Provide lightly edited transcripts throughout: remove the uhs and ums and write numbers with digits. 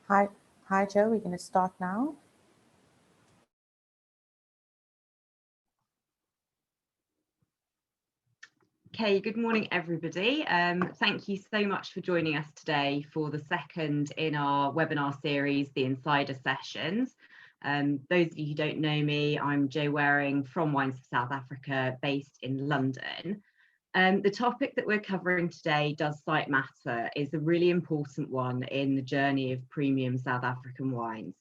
Hi, Joe. We're going to start now. Okay, good morning, everybody. Thank you so much for joining us today for the second in our webinar series, the Insider Sessions. Those of you who don't know me, I'm Jo Waring from Wines of South Africa, based in London. The topic that we're covering today, Does Site Matter, is a really important one in the journey of premium South African wines.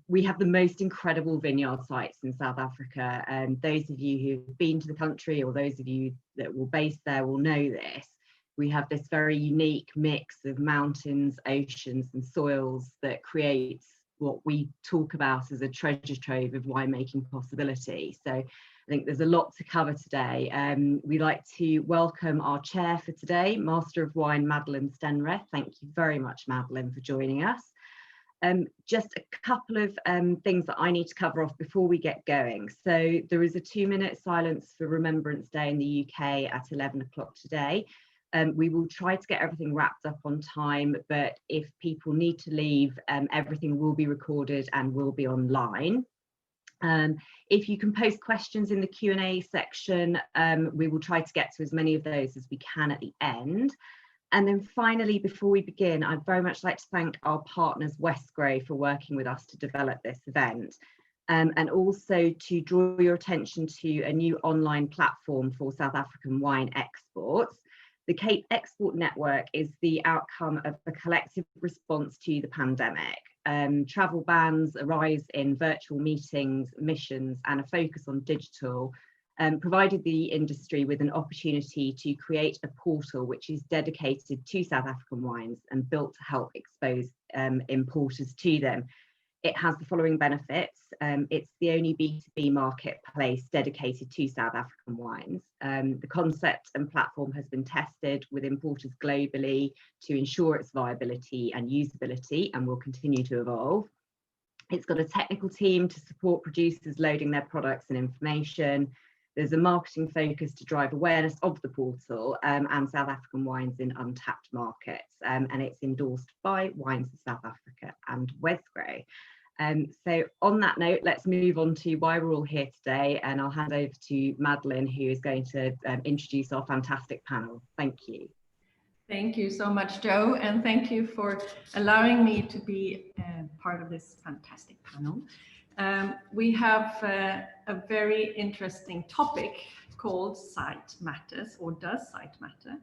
We have the most incredible vineyard sites in South Africa, and those of you who've been to the country or those of you that will base there will know this. We have this very unique mix of mountains, oceans and soils that creates what we talk about as a treasure trove of winemaking possibility. So I think there's a lot to cover today. We'd like to welcome our chair for today, Master of Wine, Madeleine Stenreth. Thank you very much, Madeleine, for joining us. Just a couple of things that I need to cover off before we get going. So there is a 2-minute silence for Remembrance Day in the UK at 11 o'clock today. We will try to get everything wrapped up on time, but if people need to leave, everything will be recorded and will be online. If you can post questions in the Q&A section, we will try to get to as many of those as we can at the end. And then finally, before we begin, I'd very much like to thank our partners, Westgrove, for working with us to develop this event. And also to draw your attention to a new online platform for South African wine exports. The Cape Export Network is the outcome of a collective response to the pandemic. Travel bans, a rise in virtual meetings, missions, and a focus on digital provided the industry with an opportunity to create a portal which is dedicated to South African wines and built to help expose importers to them. It has the following benefits. It's the only B2B marketplace dedicated to South African wines. The concept and platform has been tested with importers globally to ensure its viability and usability, and will continue to evolve. It's got a technical team to support producers loading their products and information. There's a marketing focus to drive awareness of the portal and South African wines in untapped markets. And it's endorsed by Wines of South Africa and Westgrove. So on that note, let's move on to why we're all here today. And I'll hand over to Madeleine, who is going to introduce our fantastic panel. Thank you. Thank you so much, Jo, and thank you for allowing me to be part of this fantastic panel. We have a very interesting topic called Site Matters, or Does Site Matter?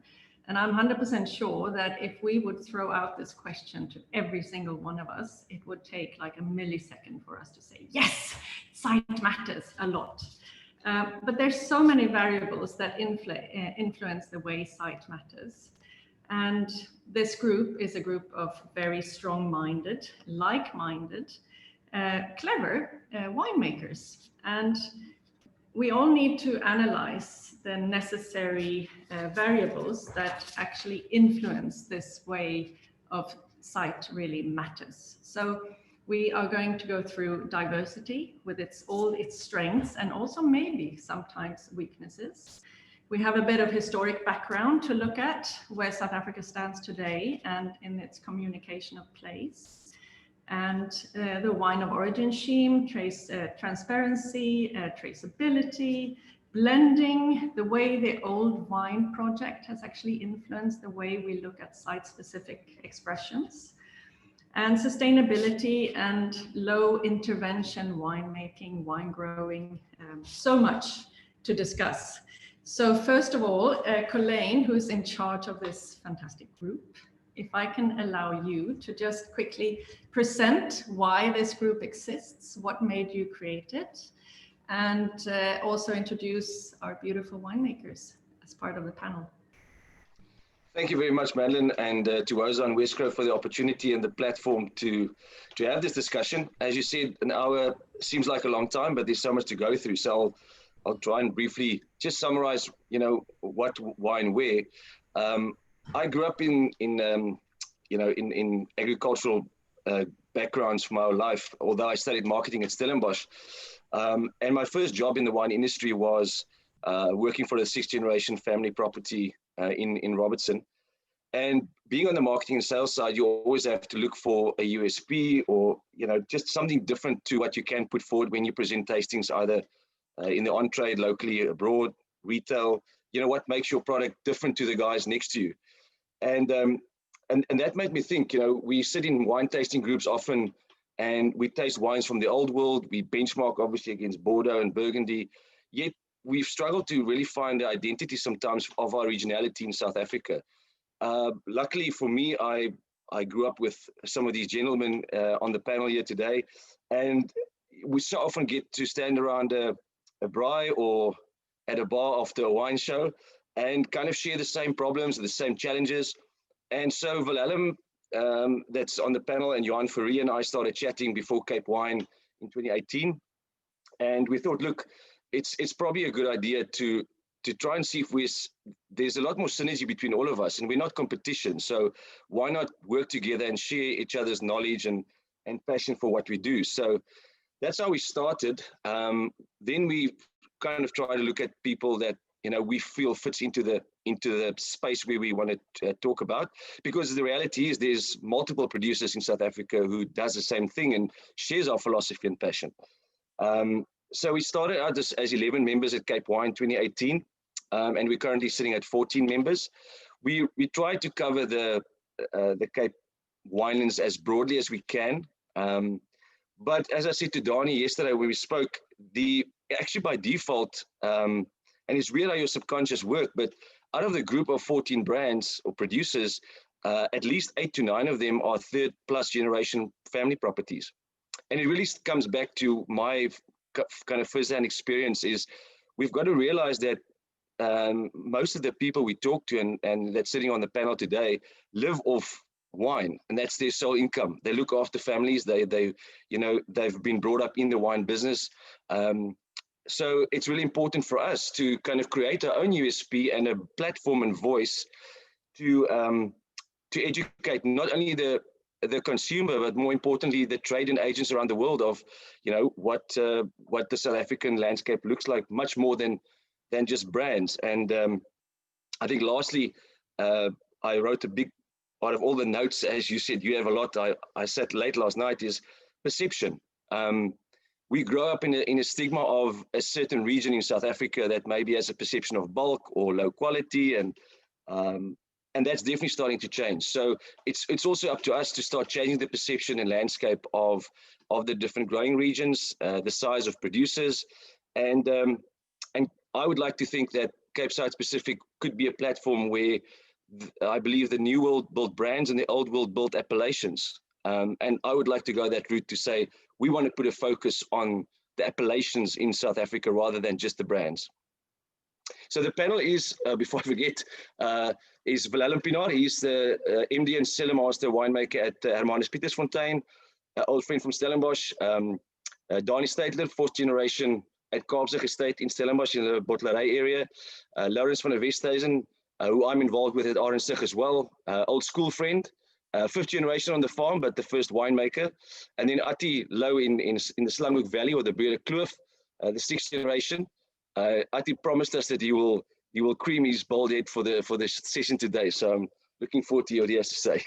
And I'm 100% sure that if we would throw out this question to every single one of us, it would take like a millisecond for us to say, yes, site matters a lot. But there's so many variables that influence the way site matters. And this group is a group of very strong-minded, like-minded, clever winemakers, and we all need to analyze the necessary variables that actually influence this way of site really matters. So we are going to go through diversity with all its strengths and also maybe sometimes weaknesses. We have a bit of historic background to look at where South Africa stands today and in its communication of place. And the wine of origin scheme, transparency, traceability, blending, the way the old wine project has actually influenced the way we look at site-specific expressions, and sustainability and low intervention winemaking, wine growing, so much to discuss. So first of all, Colleen, who's in charge of this fantastic group, if I can allow you to just quickly present why this group exists, what made you create it, and also introduce our beautiful winemakers as part of the panel. Thank you very much, Madeleine, and to WoSA and Westgrove for the opportunity and the platform to have this discussion. As you said, an hour seems like a long time, but there's so much to go through. So I'll try and briefly just summarize, what, why, and where. I grew up in agricultural backgrounds for my whole life, although I studied marketing at Stellenbosch. And my first job in the wine industry was working for a 6th generation family property in Robertson. And being on the marketing and sales side, you always have to look for a USP or, just something different to what you can put forward when you present tastings, either in the on-trade, locally, abroad, retail. What makes your product different to the guys next to you? And that made me think, we sit in wine tasting groups often, and we taste wines from the old world. We benchmark obviously against Bordeaux and Burgundy, yet we've struggled to really find the identity sometimes of our regionality in South Africa. Luckily for me, I grew up with some of these gentlemen on the panel here today, and we so often get to stand around a braai or at a bar after a wine show and kind of share the same problems, the same challenges. And so Willem, that's on the panel, and Johan Fourie and I started chatting before Cape Wine in 2018. And we thought, look, it's probably a good idea to try and see if there's a lot more synergy between all of us, and we're not competition. So why not work together and share each other's knowledge and passion for what we do? So that's how we started. Then we kind of try to look at people that we feel fits into the space where we want to talk about, because the reality is there's multiple producers in South Africa who does the same thing and shares our philosophy and passion. So we started out as 11 members at Cape Wine 2018, and we're currently sitting at 14 members. We try to cover the Cape winelands as broadly as we can. But as I said to Dani yesterday when we spoke, actually by default, and it's weird how your subconscious work, but out of the group of 14 brands or producers, at least 8 to 9 of them are third plus generation family properties. And it really comes back to my kind of first-hand experience is we've got to realize that most of the people we talk to and that's sitting on the panel today live off wine, and that's their sole income. They look after families. They've been brought up in the wine business. So it's really important for us to kind of create our own USP and a platform and voice to educate not only the consumer, but more importantly, the trade and agents around the world of, what the South African landscape looks like, much more than just brands. And I think lastly, I wrote a big part of all the notes, as you said, you have a lot. I sat late last night, is perception. We grow up in a stigma of a certain region in South Africa that maybe has a perception of bulk or low quality, and that's definitely starting to change. So it's also up to us to start changing the perception and landscape of the different growing regions, the size of producers, and I would like to think that Cape Side Pacific could be a platform where I believe the new world built brands and the old world built appellations. And I would like to go that route to say we want to put a focus on the appellations in South Africa rather than just the brands. So the panel is, before I forget, is Willem Pinaar. He's the MD and Cellar Master winemaker at Hermanus Pietersfontein, an old friend from Stellenbosch. Dani Steytler, 4th generation at Kaapse Estate in Stellenbosch in the Bottlerij area. Lawrence van der Westhuizen, who I'm involved with at Arendse as well, old school friend. 5th generation on the farm, but the first winemaker. And then Atti Lou in the Slanghoek Valley, or the Breede Kloof, the 6th generation. Atti promised us that he will cream his bald head for the session today. So I'm looking forward to what he has to say.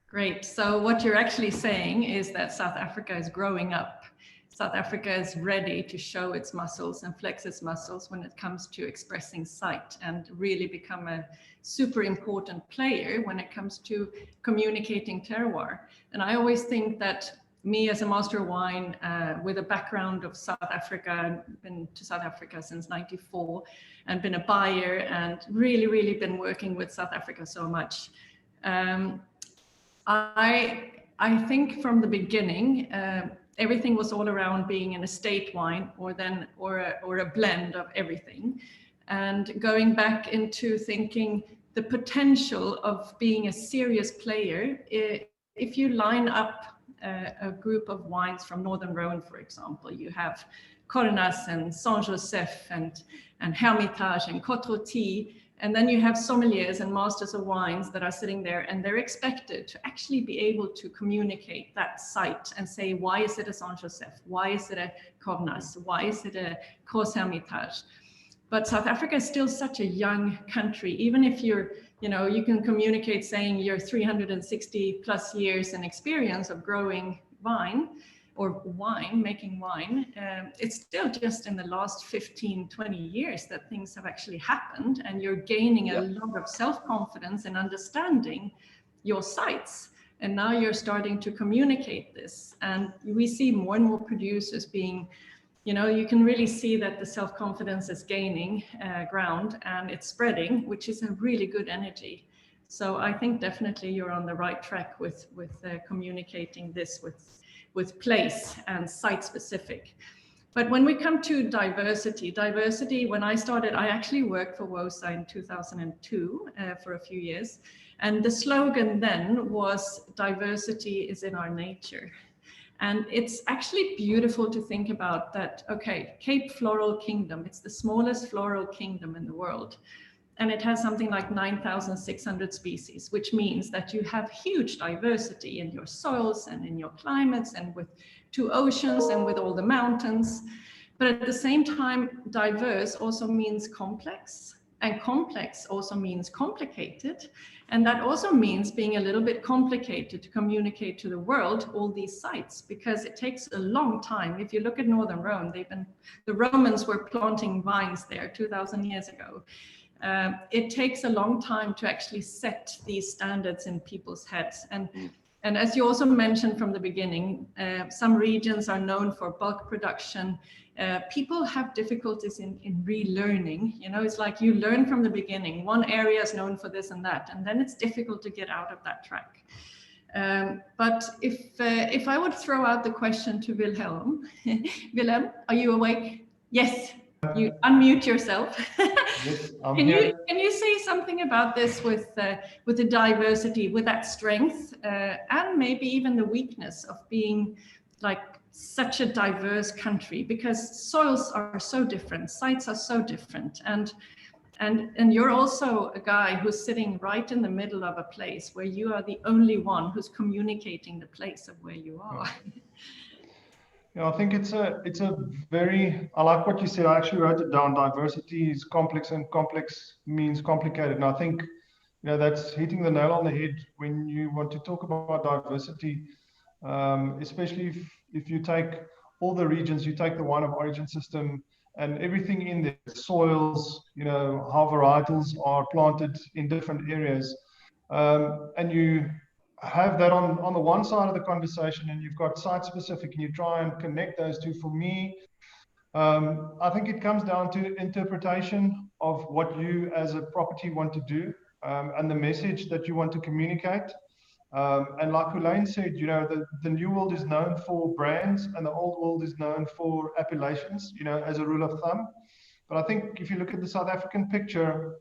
Great. So what you're actually saying is that South Africa is growing up. South Africa is ready to show its muscles and flex its muscles when it comes to expressing sight, and really become a super important player when it comes to communicating terroir. And I always think that me as a master of wine with a background of South Africa, been to South Africa since '94 and been a buyer and really been working with South Africa so much. I think from the beginning, everything was all around being an estate wine or a blend of everything. And going back into thinking the potential of being a serious player, if you line up a group of wines from Northern Rhone, for example, you have Cornas and Saint-Joseph and Hermitage and Côte-Rôtie, and then you have sommeliers and masters of wines that are sitting there, and they're expected to actually be able to communicate that site and say, why is it a Saint-Joseph? Why is it a Cornas? Why is it a Gros Hermitage? But South Africa is still such a young country. Even if you're, you can communicate saying you're 360 plus years in experience of growing wine or making wine, it's still just in the last 15, 20 years that things have actually happened, and you're gaining a lot of self-confidence and understanding your sites. And now you're starting to communicate this. And we see more and more producers being, you can really see that the self-confidence is gaining ground and it's spreading, which is a really good energy. So I think definitely you're on the right track with communicating this with place and site specific. But when we come to diversity, when I started, I actually worked for WoSA in 2002 for a few years. And the slogan then was diversity is in our nature. And it's actually beautiful to think about that, okay, Cape Floral Kingdom, it's the smallest floral kingdom in the world. And it has something like 9,600 species, which means that you have huge diversity in your soils and in your climates and with 2 oceans and with all the mountains. But at the same time, diverse also means complex, and complex also means complicated. And that also means being a little bit complicated to communicate to the world all these sites, because it takes a long time. If you look at Northern Rome, the Romans were planting vines there 2,000 years ago. It takes a long time to actually set these standards in people's heads. And as you also mentioned from the beginning, some regions are known for bulk production. People have difficulties in relearning. It's like you learn from the beginning. One area is known for this and that, and then it's difficult to get out of that track. But if I would throw out the question to Wilhelm, Wilhelm, are you awake? Yes, you unmute yourself. Yes, Can you say something about this with the diversity, with that strength, and maybe even the weakness of being like such a diverse country, because soils are so different, sites are so different, and you're also a guy who's sitting right in the middle of a place where you are the only one who's communicating the place of where you are. Yeah, I think it's a very, I like what you said. I actually wrote it down. Diversity is complex, and complex means complicated. And I think, that's hitting the nail on the head when you want to talk about diversity, especially if you take all the regions, you take the wine of origin system and everything in there, soils, how varietals are planted in different areas. And you have that on the one side of the conversation, and you've got site specific, and you try and connect those two. For me, I think it comes down to interpretation of what you as a property want to do, and the message that you want to communicate. And like Elaine said, the new world is known for brands, and the old world is known for appellations, as a rule of thumb. But I think if you look at the South African picture,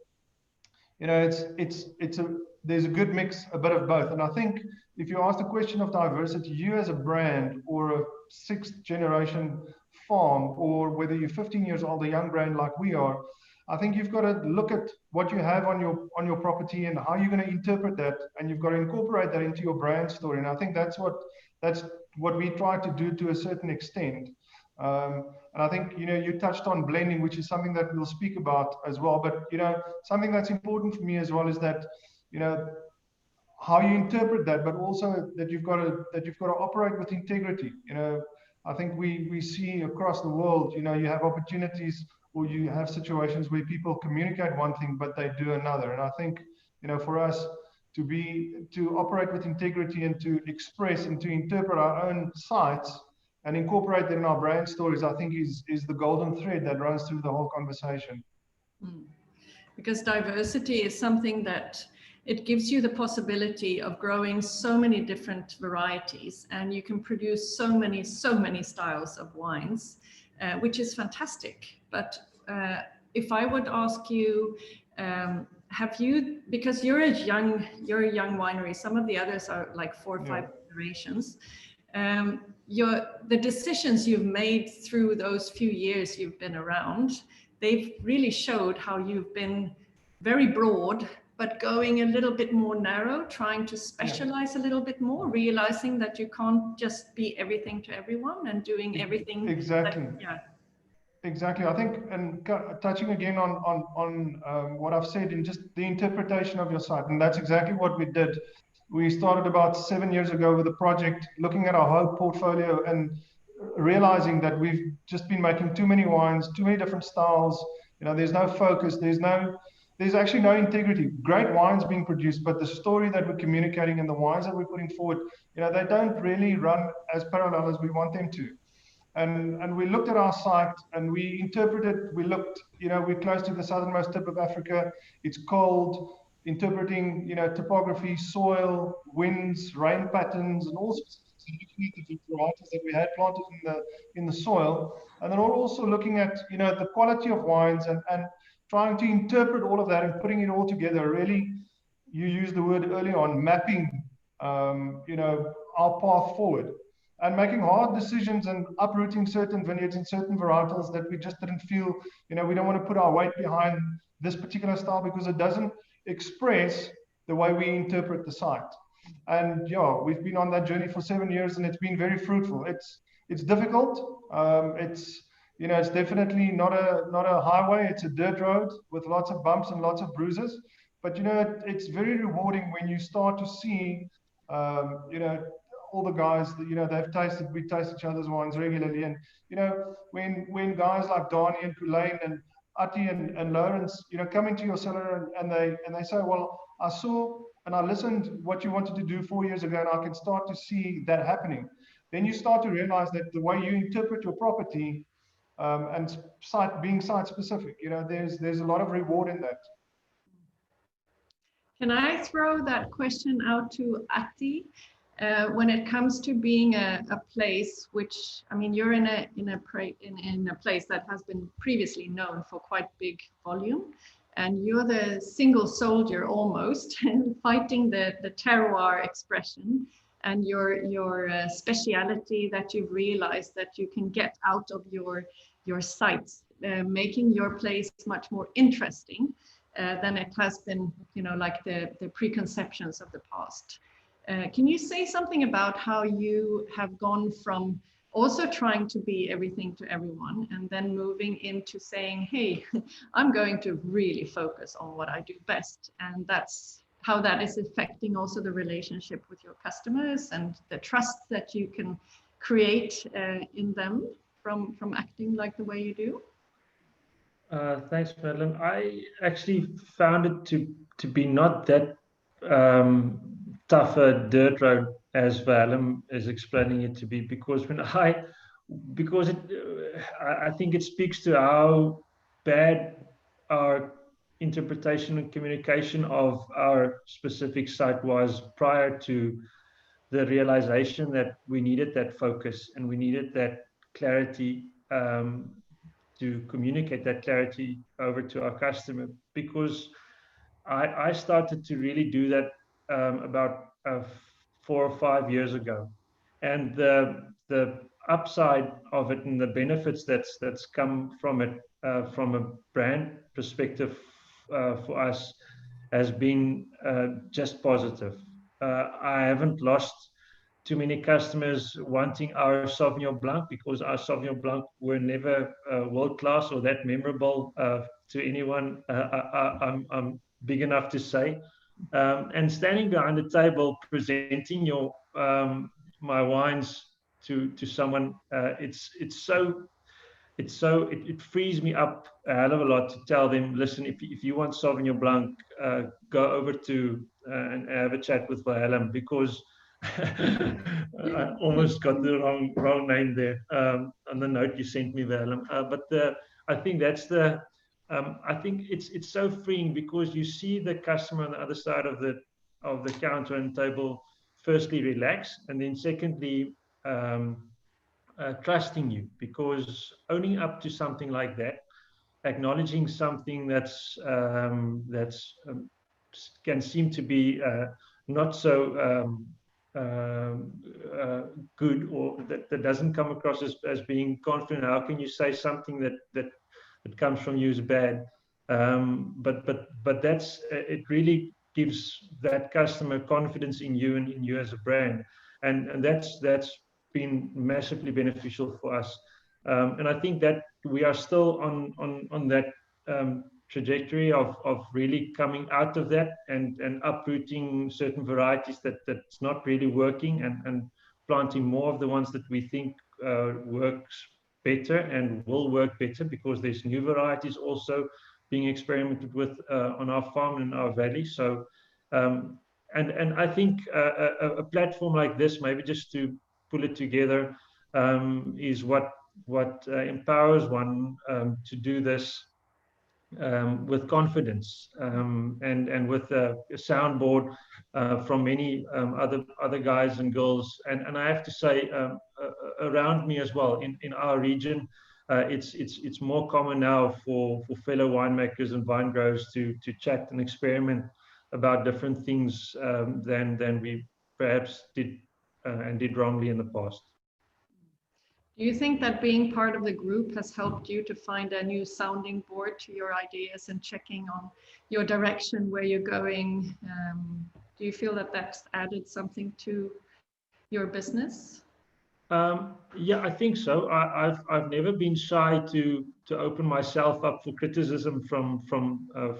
there's a good mix, a bit of both. And I think if you ask the question of diversity, you as a brand or a 6th generation farm, or whether you're 15 years old, a young brand like we are, I think you've got to look at what you have on your property and how you're going to interpret that, and you've got to incorporate that into your brand story. And I think that's what we try to do to a certain extent. And I think, you touched on blending, which is something that we'll speak about as well. But, something that's important for me as well is that, how you interpret that, but also that you've got to operate with integrity. I think we see across the world, you have opportunities, or you have situations where people communicate one thing, but they do another. And I think, for us to operate with integrity and to express and to interpret our own sites and incorporate them in our brand stories, I think is the golden thread that runs through the whole conversation. Because diversity is something that it gives you the possibility of growing so many different varieties, and you can produce so many styles of wines, which is fantastic. But if I would ask you, have you, because you're a young winery, some of the others are like 4 or 5 generations, the decisions you've made through those few years you've been around, they've really showed how you've been very broad, but going a little bit more narrow, trying to specialize a little bit more, realizing that you can't just be everything to everyone and doing everything. Exactly. Exactly. I think, and touching again on what I've said in just the interpretation of your site, and that's exactly what we did. We started about 7 years ago with a project looking at our whole portfolio and realizing that we've just been making too many wines, too many different styles. You know, there's no focus, there's actually no integrity. Great wines being produced, but the story that we're communicating and the wines that we're putting forward, you know, they don't really run as parallel as we want them to. And we looked at our site and we interpreted, we looked, you know, we're close to the southernmost tip of Africa. It's cold, interpreting, you know, topography, soil, winds, rain patterns, and all sorts of things. And looking at the varieties that we had planted in the soil. And then also looking at, you know, the quality of wines and trying to interpret all of that and putting it all together. Really, you used the word early on, mapping, you know, our path forward. And making hard decisions and uprooting certain vineyards and certain varietals that we just didn't feel, you know, we don't want to put our weight behind this particular style because it doesn't express the way we interpret the site. And yeah, we've been on that journey for 7 years and it's been very fruitful. It's difficult. It's, you know, it's definitely not a highway. It's a dirt road with lots of bumps and lots of bruises. But, you know, it's very rewarding when you start to see, you know, all the guys that, you know, we taste each other's wines regularly. And, you know, when guys like Donnie and Kulain and Ati and Lawrence, you know, come into your cellar and they say, well, I saw and I listened what you wanted to do 4 years ago, and I can start to see that happening. Then you start to realize that the way you interpret your property and being site specific, you know, there's a lot of reward in that. Can I throw that question out to Ati? When it comes to being a place which, I mean, you're in a place that has been previously known for quite big volume, and you're the single soldier almost fighting the terroir expression and your speciality that you've realized that you can get out of your sites, making your place much more interesting than it has been, you know, like the preconceptions of the past. Can you say something about how you have gone from also trying to be everything to everyone and then moving into saying, hey, I'm going to really focus on what I do best, and that's how that is affecting also the relationship with your customers and the trust that you can create in them from acting like the way you do? Thanks, Madeline. I actually found it to be not that tougher dirt road as Valem is explaining it to be, because I think it speaks to how bad our interpretation and communication of our specific site was prior to the realization that we needed that focus and we needed that clarity, to communicate that clarity over to our customer, because I started to really do that about 4 or 5 years ago, and the upside of it and the benefits that's come from it from a brand perspective for us has been just positive. I haven't lost too many customers wanting our Sauvignon Blanc, because our Sauvignon Blanc were never world class or that memorable to anyone. I'm big enough to say. And standing behind the table presenting your my wines to someone, it frees me up a hell of a lot to tell them, listen, if you want Sauvignon Blanc, go over to and have a chat with Valem, because I almost got the wrong name there on the note you sent me, Valem. But I think that's I think it's so freeing, because you see the customer on the other side of the counter and table, firstly relax, and then secondly trusting you, because owning up to something like that, acknowledging something that's can seem to be not so good, or that doesn't come across as being confident. How can you say something that comes from you is bad? But that's it really gives that customer confidence in you and in you as a brand, and that's been massively beneficial for us. And I think that we are still on that trajectory of really coming out of that and uprooting certain varieties that's not really working, and planting more of the ones that we think works better and will work better, because there's new varieties also being experimented with on our farm and our valley. So and I think a platform like this, maybe just to pull it together, is what empowers one to do this with confidence, and with a soundboard from many other guys and girls, and I have to say around me as well in our region. It's more common now for fellow winemakers and vine growers to chat and experiment about different things than we perhaps did and did wrongly in the past. Do you think that being part of the group has helped you to find a new sounding board to your ideas and checking on your direction, where you're going? Do you feel that that's added something to your business? Yeah, I think so. I've never been shy to open myself up for criticism from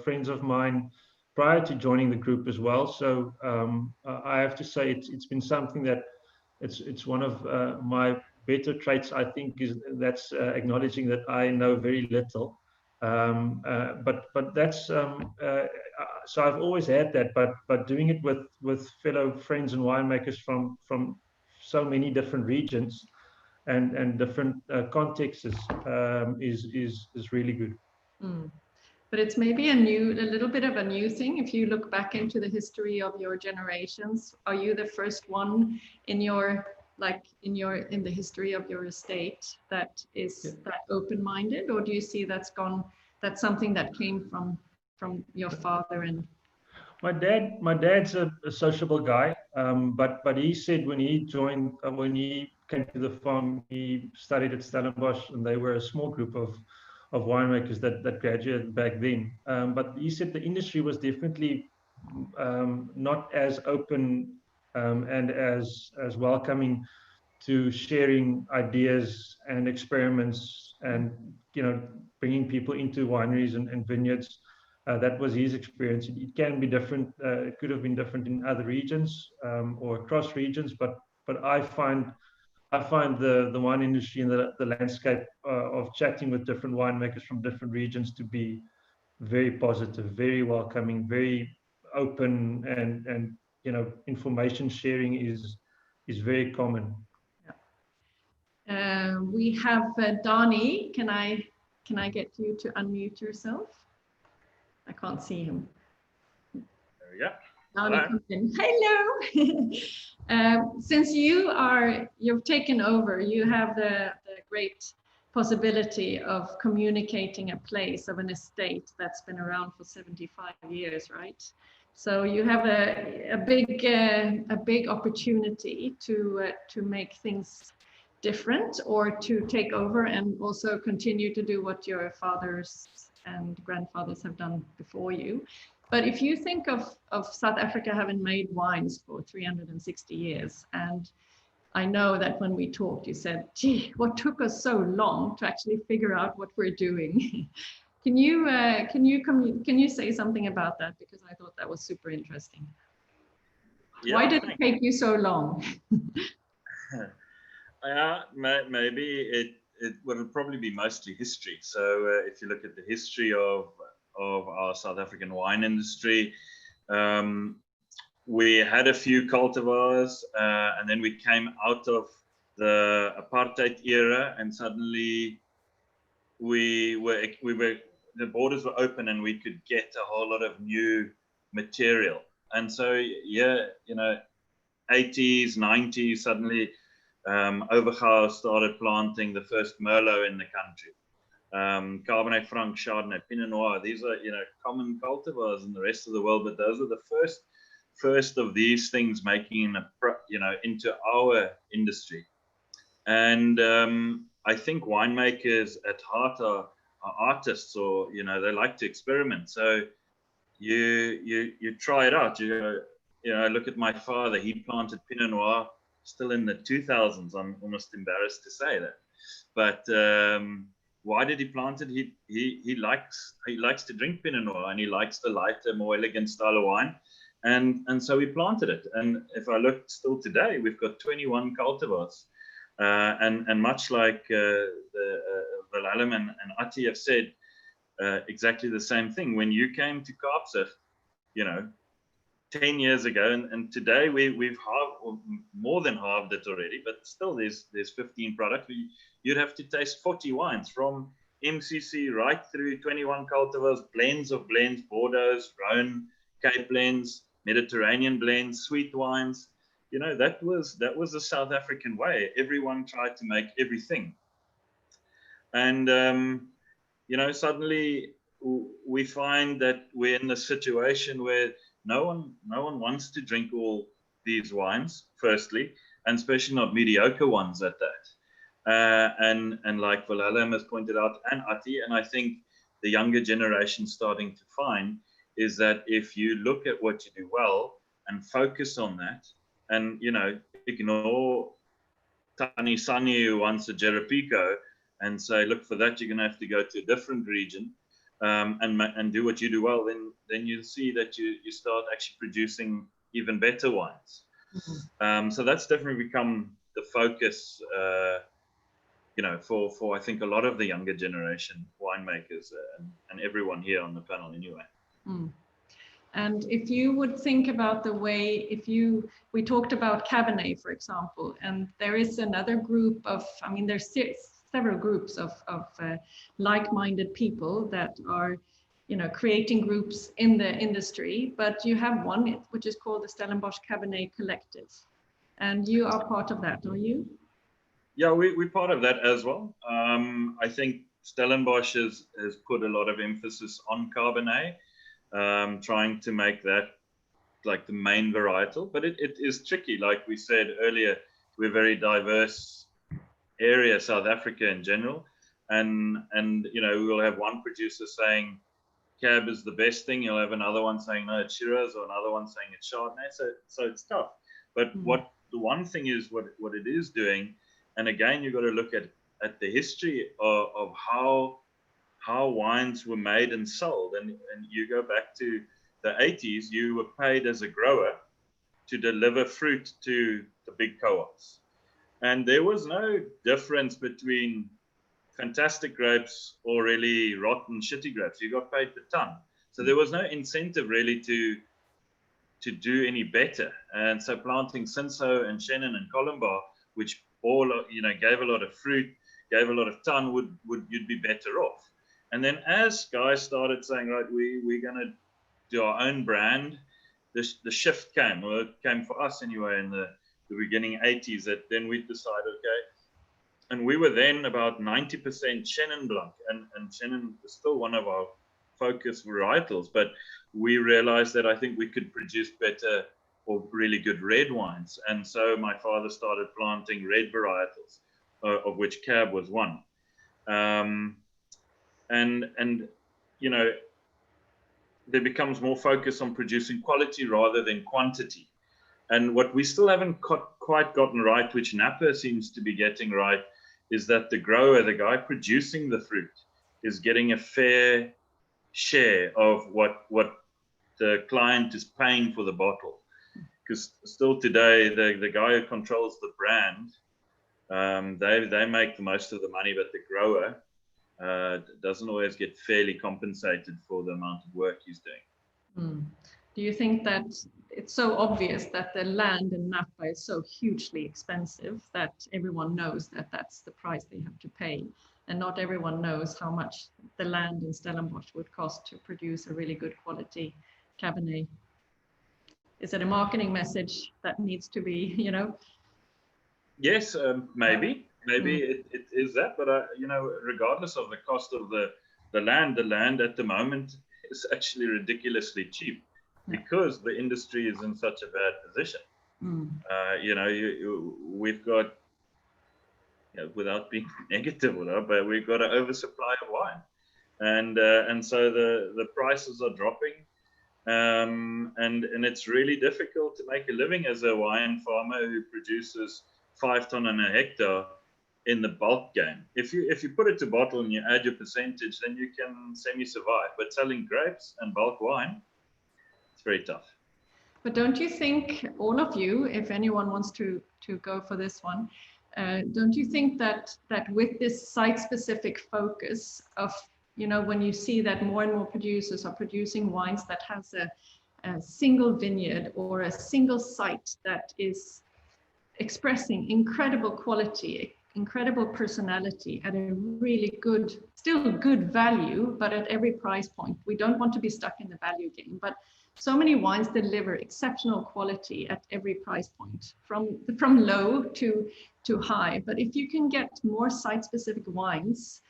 friends of mine prior to joining the group as well. So I have to say it's been something that it's one of my better traits, I think, is that's acknowledging that I know very little. But that's so I've always had that, but doing it with fellow friends and winemakers from so many different regions and different contexts is really good. Mm. But it's maybe a little bit of a new thing. If you look back into the history of your generations, are you the first one in the history of your estate that is that open-minded, or do you see that's something that came from your father? And my dad's a sociable guy, but he said when he joined, when he came to the farm, he studied at Stellenbosch, and they were a small group of winemakers that graduated back then. But he said the industry was definitely not as open and as welcoming to sharing ideas and experiments, and bringing people into wineries and vineyards. That was his experience. It can be different. It could have been different in other regions or across regions, but I find the wine industry and the landscape of chatting with different winemakers from different regions to be very positive, very welcoming, very open, and information sharing is very common. we have Donnie. Can I get you to unmute yourself? I can't see him. There we go. Donnie comes in. Hello. Since you've taken over, you have the great possibility of communicating a place of an estate that's been around for 75 years, right? So you have a big opportunity to make things different, or to take over and also continue to do what your fathers and grandfathers have done before you. But if you think of South Africa having made wines for 360 years, and I know that when we talked, you said, gee, what took us so long to actually figure out what we're doing? Can you say something about that? Because I thought that was super interesting. Yeah, why did it take you so long? Maybe it would probably be mostly history. So if you look at the history of our South African wine industry, we had a few cultivars, and then we came out of the apartheid era, and suddenly the borders were open, and we could get a whole lot of new material. And so 80s, 90s, suddenly Overgaard started planting the first Merlot in the country. Cabernet Franc, Chardonnay, Pinot Noir. These are common cultivars in the rest of the world, but those are the first of these things making into our industry. And I think winemakers at heart are artists, or they like to experiment. So you try it out. Look at my father. He planted Pinot Noir still in the 2000s. I'm almost embarrassed to say that. But why did he plant it? He likes to drink Pinot Noir, and he likes the lighter, more elegant style of wine, and so he planted it. And if I look still today, we've got 21 cultivars, and much like Willem and Ati have said exactly the same thing. When you came to Kaapstad, 10 years ago, and today we've more than halved it already, but still there's 15 products. You'd have to taste 40 wines from MCC right through 21 cultivars, blends of blends, Bordeaux, Rhone, Cape blends, Mediterranean blends, sweet wines. That was the South African way. Everyone tried to make everything, and suddenly we find that we're in a situation where no one wants to drink all these wines, firstly, and especially not mediocre ones at that. And like Willem has pointed out, and Ati, and I think the younger generation starting to find is that if you look at what you do well and focus on that, and ignore Tani Sani who wants a Jerepico, and say, look, for that you're going to have to go to a different region, and do what you do well, then you'll see that you start actually producing even better wines. Mm-hmm. So that's definitely become the focus, for I think a lot of the younger generation winemakers and everyone here on the panel anyway. Mm. And if you would think about the way, we talked about Cabernet, for example, and there is another group of, there's several groups of like-minded people that are, creating groups in the industry, but you have one which is called the Stellenbosch Cabernet Collective, and you are part of that, are you? Yeah, we're part of that as well. I think Stellenbosch has put a lot of emphasis on Cabernet, trying to make that like the main varietal, but it is tricky. Like we said earlier, we're very diverse area, South Africa in general, and we'll have one producer saying Cab is the best thing, you'll have another one saying no, it's Shiraz, or another one saying it's Chardonnay, so it's tough. But what the one thing is, what it is doing, and again you've got to look at the history of how wines were made and sold, and you go back to the 80s, you were paid as a grower to deliver fruit to the big co-ops. And there was no difference between fantastic grapes or really rotten, shitty grapes. You got paid per ton. So there was no incentive really to do any better. And so planting Cinsault and Chenin and Colombar, which all, gave a lot of fruit, gave a lot of ton, you'd be better off. And then as guys started saying, right, we're going to do our own brand, the shift came, or it came for us anyway in the beginning 80s, that then we decided, okay, and we were then about 90% Chenin Blanc, and Chenin is still one of our focus varietals, but we realized that I think we could produce better or really good red wines. And so my father started planting red varietals, of which Cab was one. And there becomes more focus on producing quality rather than quantity. And what we still haven't quite gotten right, which Napa seems to be getting right, is that the grower, the guy producing the fruit, is getting a fair share of what the client is paying for the bottle. Because still today, the guy who controls the brand, they make the most of the money, but the grower doesn't always get fairly compensated for the amount of work he's doing. Do you think that it's so obvious that the land in Napa is so hugely expensive that everyone knows that that's the price they have to pay, and not everyone knows how much the land in Stellenbosch would cost to produce a really good quality Cabernet? Is it a marketing message that needs to be, Yes, maybe it is that, but regardless of the cost of the land at the moment is actually ridiculously cheap, because the industry is in such a bad position. We've got, without being negative, but we've got an oversupply of wine, and so the prices are dropping, and it's really difficult to make a living as a wine farmer who produces 5 tons on a hectare in the bulk game. If you put it to bottle and you add your percentage, then you can semi-survive. But selling grapes and bulk wine, it's very tough. But don't you think, all of you, if anyone wants to go for this one, don't you think that with this site-specific focus of, you know, when you see that more and more producers are producing wines that has a single vineyard or a single site that is expressing incredible quality, incredible personality at a really good, still good value, but at every price point. We don't want to be stuck in the value game, but so many wines deliver exceptional quality at every price point, from low to high. But if you can get more site-specific wines,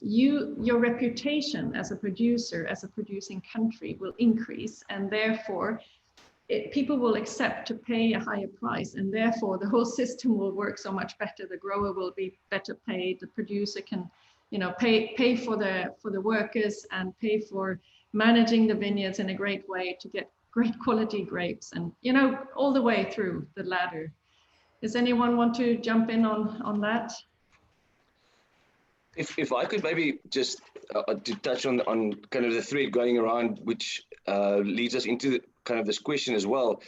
your reputation as a producer, as a producing country will increase, and therefore people will accept to pay a higher price, and therefore the whole system will work so much better. The grower will be better paid. The producer can, you know, pay for the workers and pay for managing the vineyards in a great way to get great quality grapes, and, you know, all the way through the ladder. Does anyone want to jump in on that? If I could maybe just to touch on kind of the thread going around, which leads us into kind of this question as well.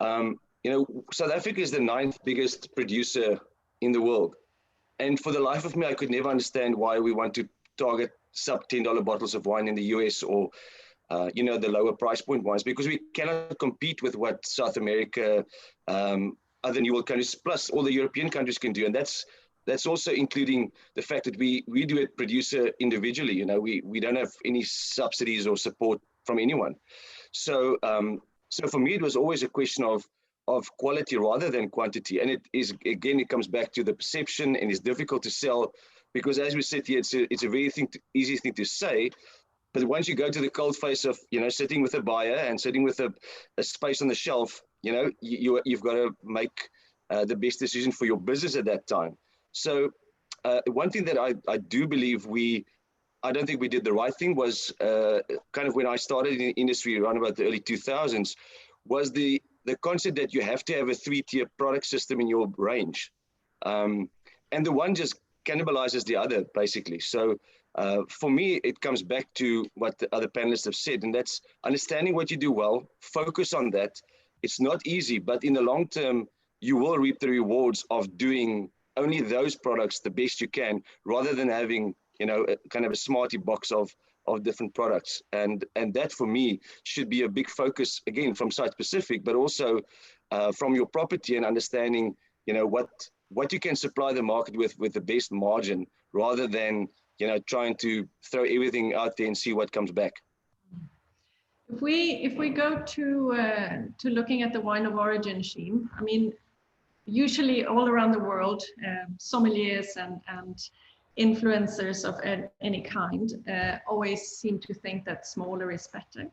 You know, South Africa is the 9th biggest producer in the world. And for the life of me, I could never understand why we want to target sub $10 bottles of wine in the US, or, you know, the lower price point wines, because we cannot compete with what South America, other New World countries, plus all the European countries can do. And that's also including the fact that we do it producer individually. You know, we don't have any subsidies or support from anyone. So so for me, it was always a question of quality rather than quantity. And it is, again, it comes back to the perception, and it's difficult to sell, because as we said here, it's a very easy thing to say. But once you go to the cold face of, you know, sitting with a buyer and sitting with a space on the shelf, you know, you've got to make the best decision for your business at that time. So one thing that I do believe I don't think we did the right thing was kind of when I started in the industry around about the early 2000s, was the concept that you have to have a 3-tier product system in your range. And the one just cannibalizes the other, basically. So for me, it comes back to what the other panelists have said, and that's understanding what you do well, focus on that. It's not easy, but in the long term, you will reap the rewards of doing only those products the best you can, rather than having, you know, kind of a smarty box of different products. And that for me should be a big focus, again, from site specific, but also from your property, and understanding, you know, what you can supply the market with the best margin, rather than, you know, trying to throw everything out there and see what comes back. If we go to looking at the wine of origin scheme, I mean, usually all around the world, sommeliers and influencers of any kind always seem to think that smaller is better.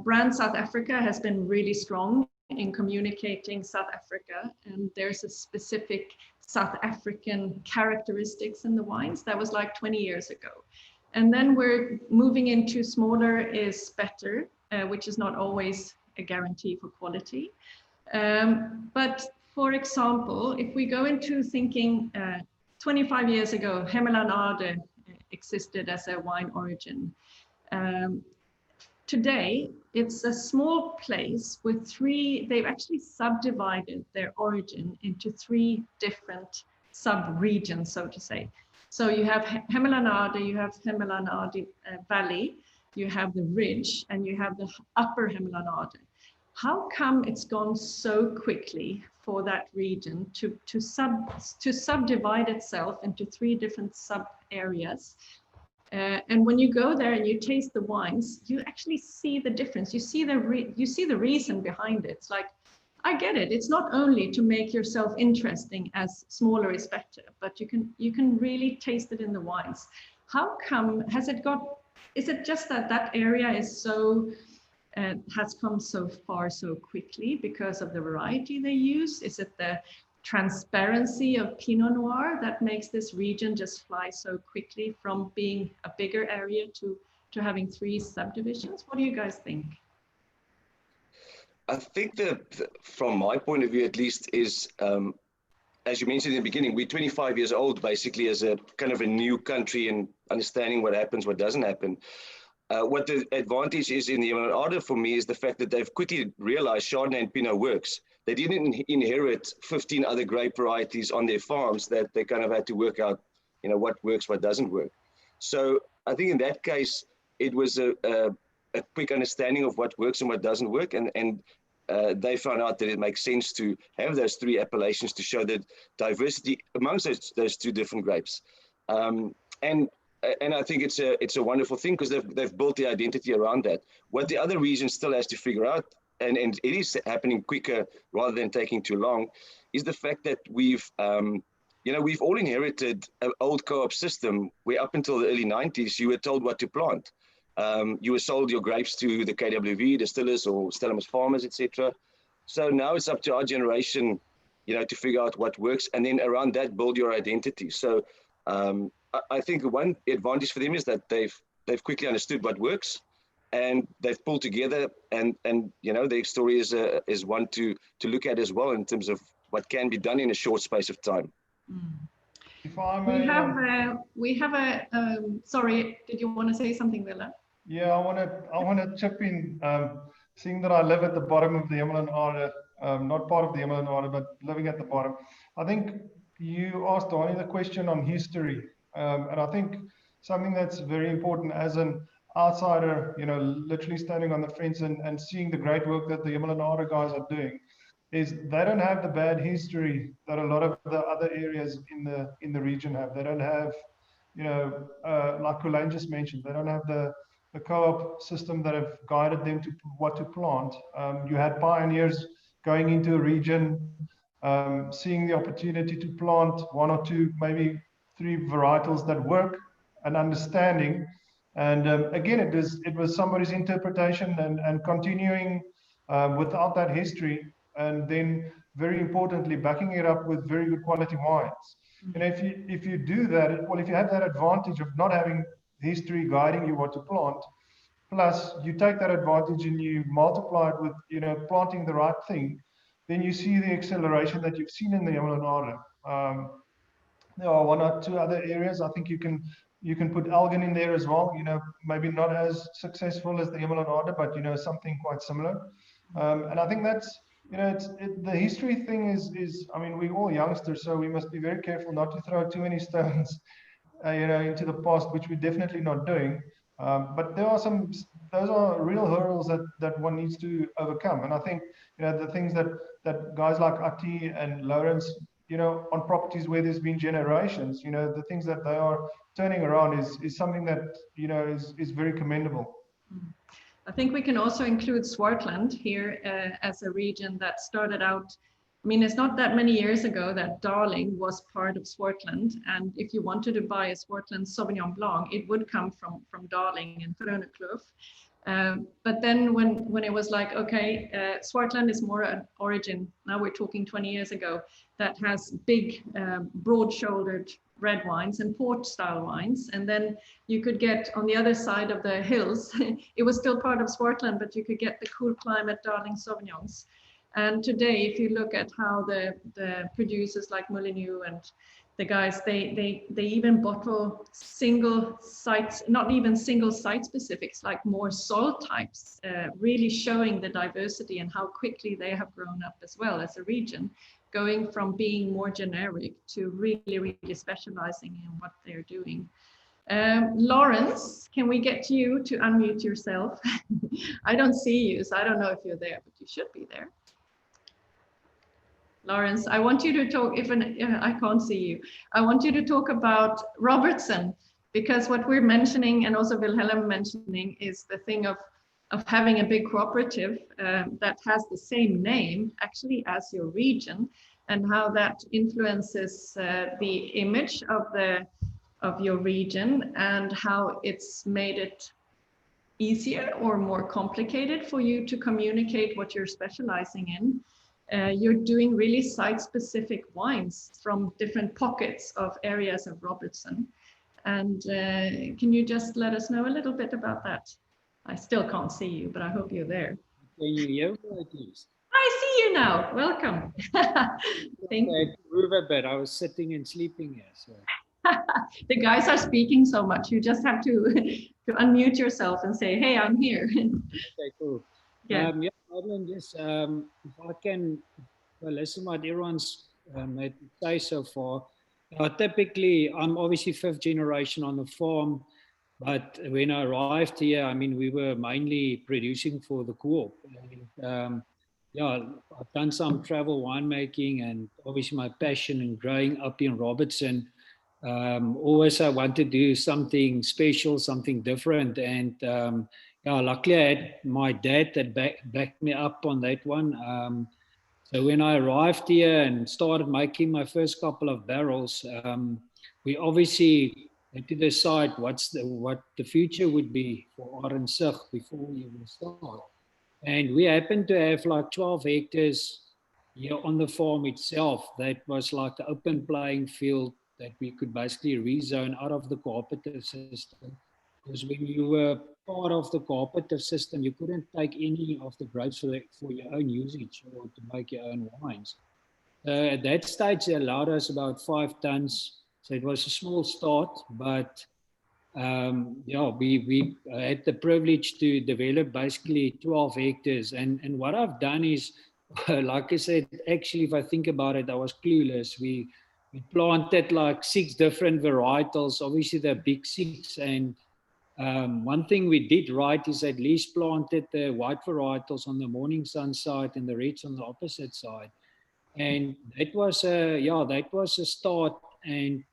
Brand South Africa has been really strong in communicating South Africa, and there's a specific South African characteristics in the wines that was like 20 years ago. And then we're moving into smaller is better, which is not always a guarantee for quality. But for example, if we go into thinking 25 years ago, Hemmelanade existed as a wine origin. Today, it's a small place with they've actually subdivided their origin into 3 different sub-regions, so to say. So you have Hemmelanade, you have Hemmelanade Valley, you have the Ridge, and you have the Upper Hemmelanade. How come it's gone so quickly for that region to subdivide itself into 3 different sub areas? And when you go there and you taste the wines, you actually see the difference. You see the reason behind it. It's like, I get it. It's not only to make yourself interesting as smaller is better, but you can really taste it in the wines. How come is it just that area is so has come so far so quickly because of the variety they use? Is it the transparency of Pinot Noir that makes this region just fly so quickly from being a bigger area to having 3 subdivisions? What do you guys think? I think that from my point of view, at least, is as you mentioned in the beginning, we're 25 years old, basically, as a kind of a new country and understanding what happens, what doesn't happen. What the advantage is in the Order for me is the fact that they've quickly realized Chardonnay and Pinot works. They didn't inherit 15 other grape varieties on their farms that they kind of had to work out, what works, what doesn't work. So I think in that case, it was a quick understanding of what works and what doesn't work. And they found out that it makes sense to have those 3 appellations to show that diversity amongst those 2 different grapes. And I think it's a wonderful thing because they've built the identity around that. What the other region still has to figure out, and it is happening quicker rather than taking too long, is the fact that we've all inherited an old co-op system where up until the early 90s, you were told what to plant. You were sold your grapes to the KWV, distillers or Stellenbosch farmers, etc. So now it's up to our generation, to figure out what works, and then around that build your identity. So I think one advantage for them is that they've quickly understood what works, and they've pulled together, and their story is one to look at as well in terms of what can be done in a short space of time. If I may, we have a sorry, did you want to say something, Willa? Yeah, I want to chip in. Seeing that I live at the bottom of the Order, not part of the Order, but living at the bottom. I think you asked Donnie the question on history, and I think something that's very important as an outsider, literally standing on the fence and seeing the great work that the Order guys are doing, is they don't have the bad history that a lot of the other areas in the region have. They don't have, like Culain just mentioned, they don't have the co-op system that have guided them to what to plant. You had pioneers going into a region, seeing the opportunity to plant 1 or 2, maybe 3 varietals that work, and understanding. And again, it was somebody's interpretation and continuing without that history, and then very importantly, backing it up with very good quality wines. And if you do that, well, if you have that advantage of not having history guiding you what to plant, plus you take that advantage and you multiply it with planting the right thing, then you see the acceleration that you've seen in the Order. There are 1 or 2 other areas. I think you can put Elgin in there as well. Maybe not as successful as the Order, but something quite similar. And I think that's the history thing is. I mean, we're all youngsters, so we must be very careful not to throw too many stones, into the past, which we're definitely not doing. But there are those are real hurdles that one needs to overcome. And I think the things that guys like Ati and Lawrence, on properties where there's been generations, the things that they are turning around is something that is very commendable. I think we can also include Swartland here as a region that started out. I mean, it's not that many years ago that Darling was part of Swartland, and if you wanted to buy a Swartland Sauvignon Blanc, it would come from Darling and Frönekloof. But then when it was like, okay, Swartland is more an origin, now we're talking 20 years ago, that has big, broad-shouldered red wines and port style wines. And then you could get on the other side of the hills, it was still part of Swartland, but you could get the cool climate Darling Sauvignons. And today, if you look at how the producers like Molyneux and the guys, they even bottle single sites, not even single site specifics, like more soil types, really showing the diversity and how quickly they have grown up as well as a region, going from being more generic to really, really specializing in what they're doing. Lawrence, can we get you to unmute yourself? I don't see you, so I don't know if you're there, but you should be there. Lawrence, I want you to talk, I can't see you. I want you to talk about Robertson, because what we're mentioning, and also Wilhelm mentioning, is the thing of having a big cooperative that has the same name actually as your region, and how that influences the image of your region, and how it's made it easier or more complicated for you to communicate what you're specializing in. You're doing really site-specific wines from different pockets of areas of Robertson. And can you just let us know a little bit about that? I still can't see you, but I hope you're there. Can you hear me, please? I see you now. Welcome. Thank you. Move a bit. I was sitting and sleeping here. So. The guys are speaking so much. You just have to unmute yourself and say, "Hey, I'm here." Okay, cool. Yeah. Yeah, Madeline, just if I can listen what everyone's had to say so far. Typically, I'm obviously 5th generation on the farm, but when I arrived here, I mean, we were mainly producing for the co-op. And, yeah, I've done some travel winemaking, and obviously my passion in growing up in Robertson. Always I want to do something special, something different, and yeah, luckily I had my dad that backed me up on that one. So when I arrived here and started making my first couple of barrels, we obviously had to decide what the future would be for Arensig before we even start. And we happened to have like 12 hectares here on the farm itself. That was like an open playing field that we could basically rezone out of the cooperative system. Because when you were part of the cooperative system, you couldn't take any of the grapes for your own usage or to make your own wines. At that stage, they allowed us about 5 tons. So it was a small start, but yeah, we had the privilege to develop basically 12 hectares. And what I've done is, like I said, actually, if I think about it, I was clueless. We planted like 6 different varietals, obviously the big 6. And one thing we did right is at least planted the white varietals on the morning sun side and the reds on the opposite side. And that was a start. And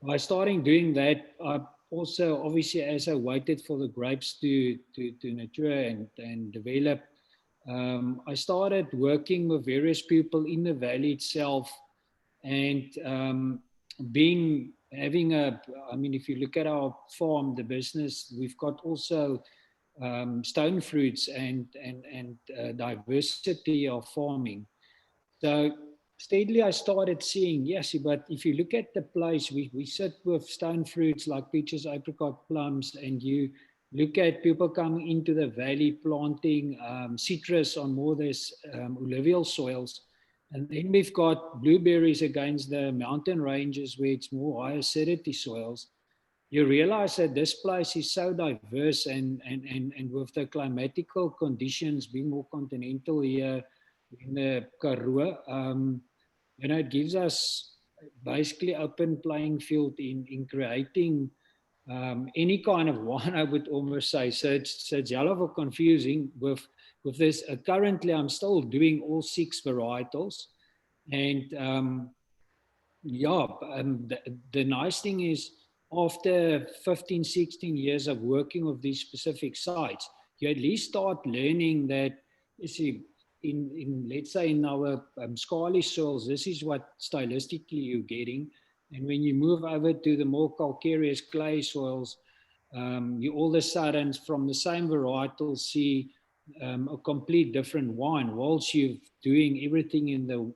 by starting doing that, I also, obviously, as I waited for the grapes to mature and develop, I started working with various people in the valley itself, and I mean, if you look at our farm, the business, we've got also stone fruits and diversity of farming. So steadily I started seeing, yes, but if you look at the place, we sit with stone fruits like peaches, apricot, plums, and you look at people coming into the valley planting citrus on more this alluvial soils. And then we've got blueberries against the mountain ranges where it's more high acidity soils. You realize that this place is so diverse, and with the climatical conditions being more continental here, in the Karoo, it gives us basically open playing field in creating any kind of wine, I would almost say. So it's hell of a confusing with this. Currently, I'm still doing all 6 varietals, and the nice thing is, after 15, 16 years of working with these specific sites, you at least start learning that, you see, let's say in our scaly soils, this is what stylistically you're getting. And when you move over to the more calcareous clay soils, you all of a sudden from the same varietal see a complete different wine, whilst you're doing everything in the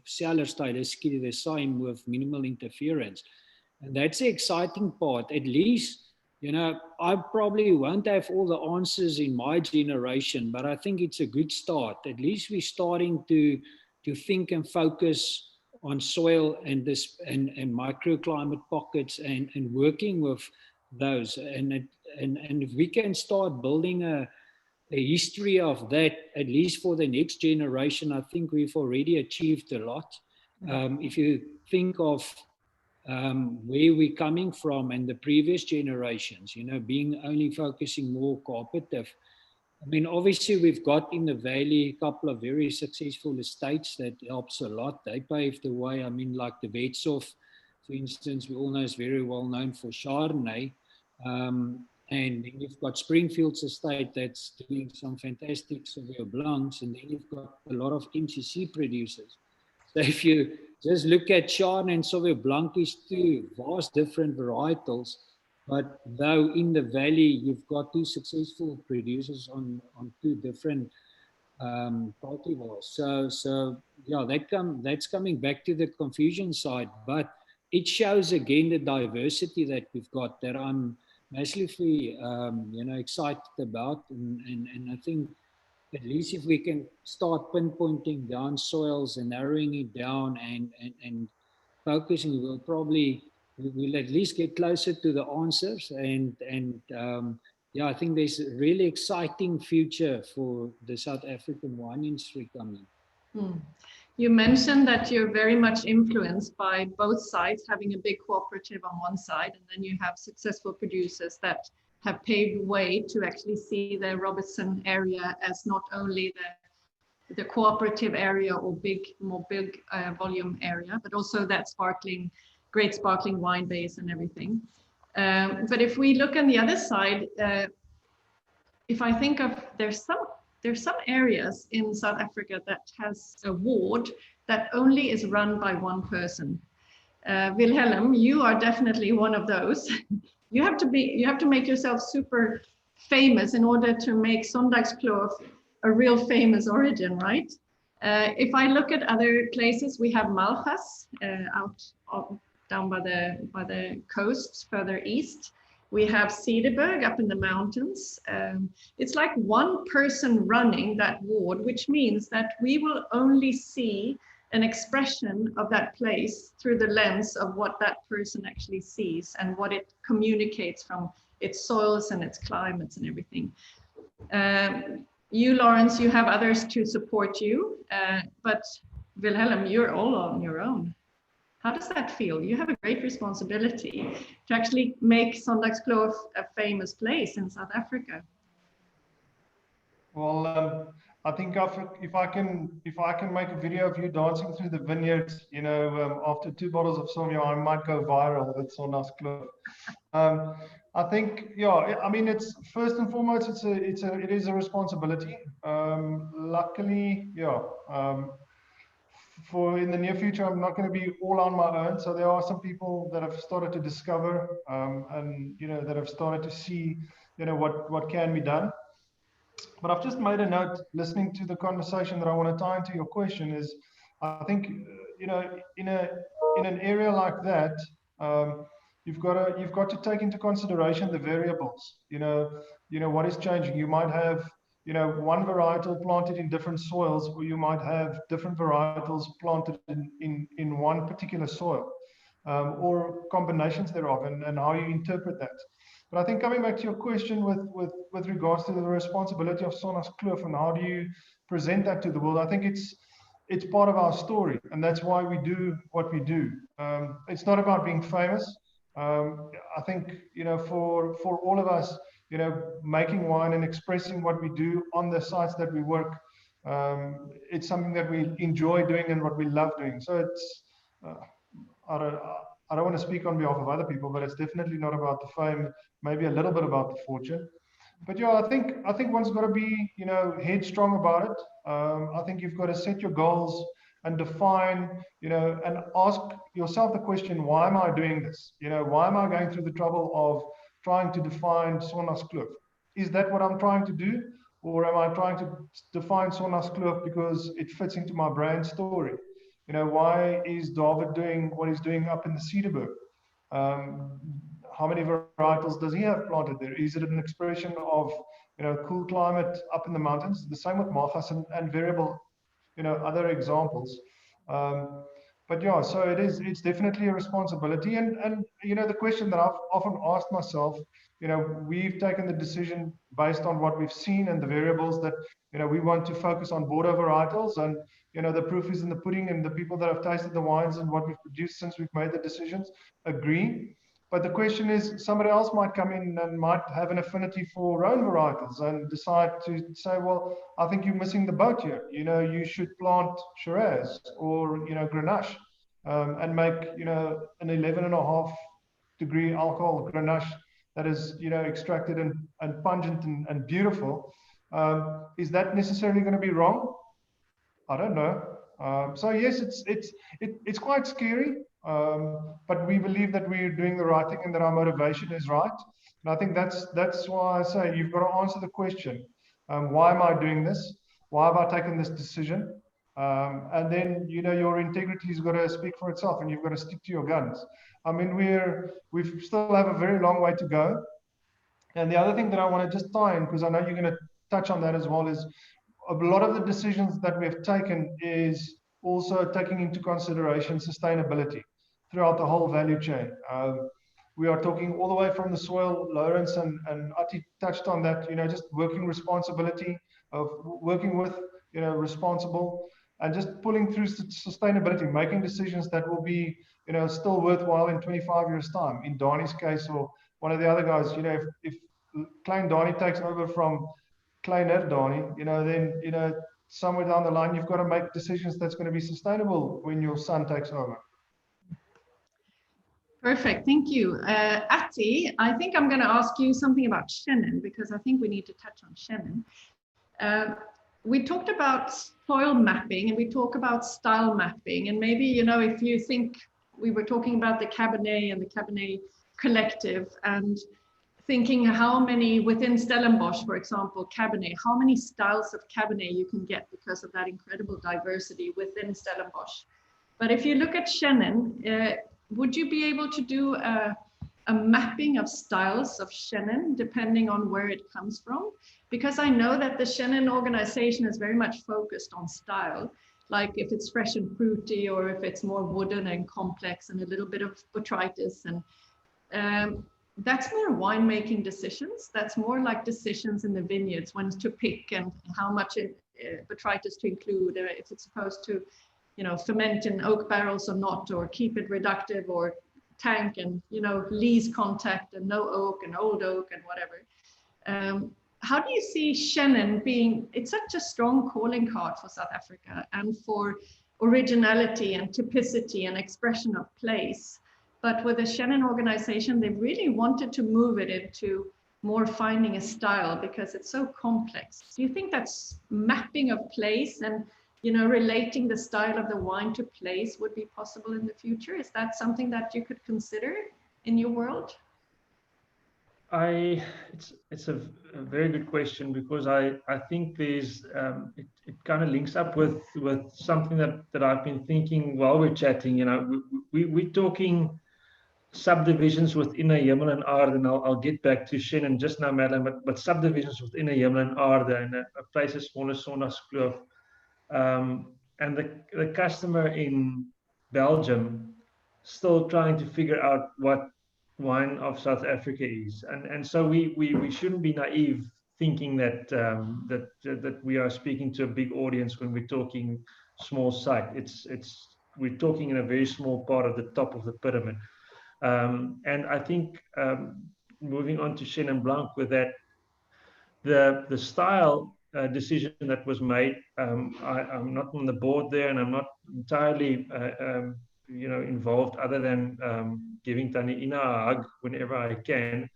cellar stylistically the same with minimal interference. And that's the exciting part. At least, I probably won't have all the answers in my generation, but I think it's a good start. At least we're starting to think and focus on soil and microclimate pockets and working with those. And if we can start building a history of that, at least for the next generation, I think we've already achieved a lot. If you think of where we're coming from and the previous generations, being only focusing more cooperative. I mean, obviously we've got in the valley a couple of very successful estates that helps a lot. They paved the way. I mean, like the Wetshof, for instance, we all know is very well known for Chardonnay. And then you've got Springfield's estate that's doing some fantastic Sauvignon Blancs, and then you've got a lot of MCC producers. So if you just look at Chardonnay and Sauvignon Blanc, is 2 vast different varietals, but though in the valley you've got 2 successful producers on 2 different cultivars. So yeah, that's coming back to the confusion side, but it shows again the diversity that we've got that I'm massively excited about, and I think at least if we can start pinpointing down soils and narrowing it down and focusing, we'll at least get closer to the answers. Yeah, I think there's a really exciting future for the South African wine industry coming. You mentioned that you're very much influenced by both sides, having a big cooperative on one side, and then you have successful producers that have paved the way to actually see the Robertson area as not only the cooperative area or more big volume area, but also that great sparkling wine base and everything. But if we look on the other side, if I think of, there's some areas in South Africa that has a ward that only is run by one person. Wilhelm, you are definitely one of those. You have to make yourself super famous in order to make Sondagskloof a real famous origin, right? If I look at other places, we have Malgas down by the coast further east. We have Cederberg up in the mountains. It's like one person running that ward, which means that we will only see an expression of that place through the lens of what that person actually sees and what it communicates from its soils and its climates and everything. You, Lawrence, you have others to support you, but Wilhelm, you're all on your own. How does that feel? You have a great responsibility to actually make Sondagskloof a famous place in South Africa. Well, I think if I can make a video of you dancing through the vineyards, you know, after 2 bottles of Sauvignon, I might go viral with Sondagskloof. I think, yeah, I mean, it's first and foremost, it is a responsibility. Luckily, yeah. For in the near future, I'm not going to be all on my own. So there are some people that have started to discover and, you know, that have started to see, you know, what can be done. But I've just made a note listening to the conversation that I want to tie into your question is, I think, you know, in an area like that, you've got to take into consideration the variables. You know what is changing. You might have, you know, one varietal planted in different soils, or you might have different varietals planted in one particular soil, or combinations thereof, and how you interpret that. But I think coming back to your question with regards to the responsibility of Sondagskloof and how do you present that to the world, I think it's part of our story, and that's why we do what we do. It's not about being famous. I think, you know, for all of us, you know, making wine and expressing what we do on the sites that we work, it's something that we enjoy doing and what we love doing. So it's, I don't want to speak on behalf of other people, but it's definitely not about the fame, maybe a little bit about the fortune. But yeah, I think one's got to be, you know, headstrong about it. I think you've got to set your goals and define, you know, and ask yourself the question, why am I doing this? You know, why am I going through the trouble of trying to define Sondagskloof? Is that what I'm trying to do? Or am I trying to define Sondagskloof because it fits into my brand story? You know, why is David doing what he's doing up in the Cederberg? How many varietals does he have planted there? Is it an expression of, you know, cool climate up in the mountains? The same with Malgas and variable, you know, other examples. But yeah, so it's definitely a responsibility. And you know, the question that I've often asked myself, you know, we've taken the decision based on what we've seen and the variables that, you know, we want to focus on Bordeaux varietals, and, you know, the proof is in the pudding, and the people that have tasted the wines and what we've produced since we've made the decisions agree. But the question is, somebody else might come in and might have an affinity for Rhone varietals and decide to say, well, I think you're missing the boat here. You know, you should plant Shiraz or, you know, Grenache, and make, you know, an 11.5 degree alcohol Grenache that is, you know, extracted and pungent and beautiful. Is that necessarily going to be wrong? I don't know. So yes, it's quite scary. But we believe that we're doing the right thing and that our motivation is right. And I think that's why I say you've got to answer the question, why am I doing this? Why have I taken this decision? And then, you know, your integrity has got to speak for itself, and you've got to stick to your guns. I mean, we still have a very long way to go. And the other thing that I want to just tie in, because I know you're going to touch on that as well, is a lot of the decisions that we have taken is also taking into consideration sustainability throughout the whole value chain. We are talking all the way from the soil. Lawrence and Ati touched on that, just working responsibility of working with, responsible, and just pulling through sustainability, making decisions that will be, still worthwhile in 25 years' time. In Donnie's case, or one of the other guys, if Klein Donnie takes over from Kleiner Donnie, then, somewhere down the line, you've got to make decisions that's going to be sustainable when your son takes over. Perfect, thank you. Ati, I think I'm going to ask you something about Chenin, because I think we need to touch on Chenin. We talked about soil mapping and we talk about style mapping, and maybe, if you think we were talking about the Cabernet and the Cabernet collective, and thinking how many within Stellenbosch, for example, Cabernet, how many styles of Cabernet you can get because of that incredible diversity within Stellenbosch. But if you look at Chenin, would you be able to do a mapping of styles of Chenin depending on where it comes from? Because I know that the Chenin organization is very much focused on style, like if it's fresh and fruity, or if it's more wooden and complex and a little bit of botrytis. And that's more winemaking decisions. That's more like decisions in the vineyards, when to pick and how much botrytis to include, if it's supposed to, ferment in oak barrels or not, or keep it reductive, or tank and, lees contact and no oak and old oak and whatever. How do you see Chenin being, it's such a strong calling card for South Africa and for originality and typicity and expression of place. But with the Chenin organization, they really wanted to move it into more finding a style because it's so complex. Do you think that's mapping of place and, relating the style of the wine to place would be possible in the future? Is that something that you could consider in your world? It's a very good question, because I think there's it kind of links up with something that I've been thinking while we're chatting. We're talking subdivisions within a Hemel en Aarde, and I'll get back to Chenin just now, Madeline, but subdivisions within a Hemel en Aarde, and a place as small as Sondagskloof. And the customer in Belgium still trying to figure out what wine of South Africa is, and so we shouldn't be naive thinking that that we are speaking to a big audience when we're talking small site. We're talking in a very small part of the top of the pyramid, and I think moving on to Chenin Blanc, with that, the style decision that was made. I'm not on the board there, and I'm not entirely involved, other than giving Tani Ina a hug whenever I can.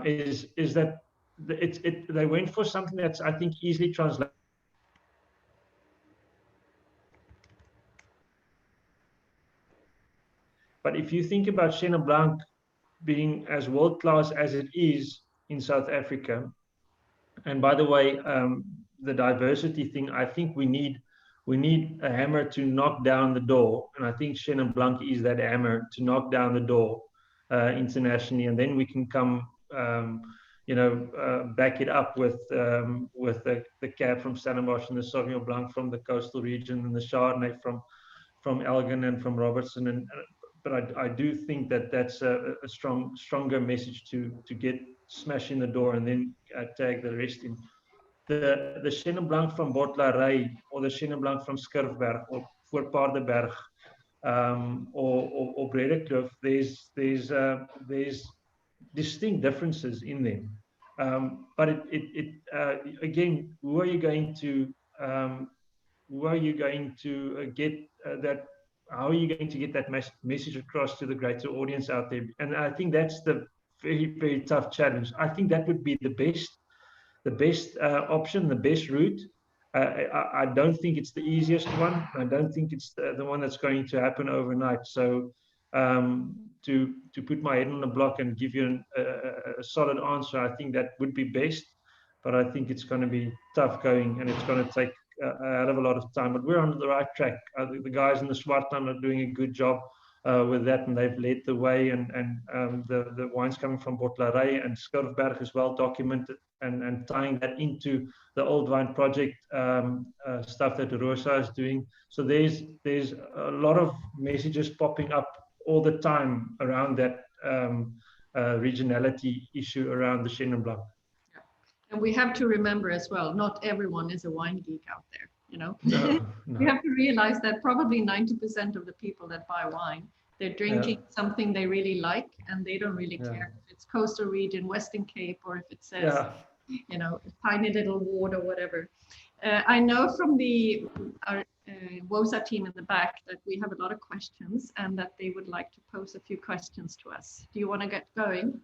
Is that they went for something that's, I think, easily translated. But if you think about Chenin Blanc being as world class as it is in South Africa, and by the way, the diversity thing, I think we need a hammer to knock down the door, and I think Chenin Blanc is that hammer to knock down the door internationally, and then we can come, back it up with the Cab from Stellenbosch and the Sauvignon Blanc from the coastal region, and the Chardonnay from Elgin and from Robertson, but I do think that that's a stronger message to get smash in the door and then tag the rest in. The Chenin Blanc from Bottelaray, or the Chenin Blanc from Skurfberg or Voorpaardeberg, or Bredekloof, there's distinct differences in them. But it again, who are you going to get that? How are you going to get that message across to the greater audience out there? And I think that's the very, very tough challenge. I think that would be the best option, the best route. I don't think it's the easiest one. I don't think it's the one that's going to happen overnight. So to put my head on the block and give you a solid answer, I think that would be best. But I think it's going to be tough going, and it's going to take a hell of a lot of time. But we're on the right track. The guys in the Swartland are doing a good job with that, and they've led the way. And the wines coming from Bottlerij and Skurfberg is well documented, and tying that into the Old Wine Project stuff that WoSA is doing. So there's a lot of messages popping up all the time around that regionality issue around the Chenin Blanc. Yeah. And we have to remember as well, not everyone is a wine geek out there, you know. No. We have to realize that probably 90% of the people that buy wine, they're drinking something they really like, and they don't really care if it's coastal region, Western Cape, or if it says, you know, a tiny little ward or whatever. I know from our WoSA team in the back that we have a lot of questions, and that they would like to pose a few questions to us. Do you want to get going?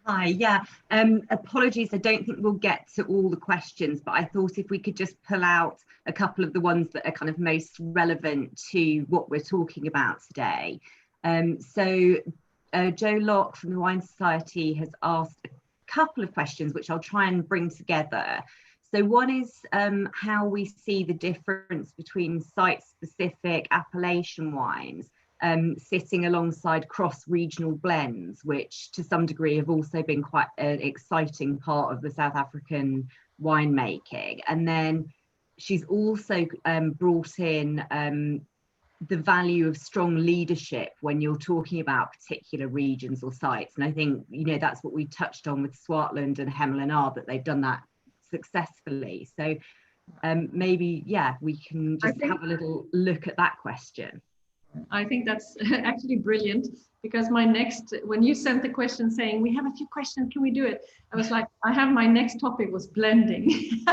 Hi, yeah. Apologies, I don't think we'll get to all the questions, but I thought if we could just pull out a couple of the ones that are kind of most relevant to what we're talking about today. So Joe Locke from the Wine Society has asked a couple of questions, which I'll try and bring together. So one is how we see the difference between site-specific appellation wines sitting alongside cross-regional blends, which to some degree have also been quite an exciting part of the South African winemaking. And then she's also brought in the value of strong leadership when you're talking about particular regions or sites. And I think, you know, that's what we touched on with Swartland and Hemel and Ard, that they've done that successfully. So maybe, yeah, we can just have a little look at that question. I think that's actually brilliant, because my next, when you sent the question saying we have a few questions, can we do it? I was like, I have my next topic was blending.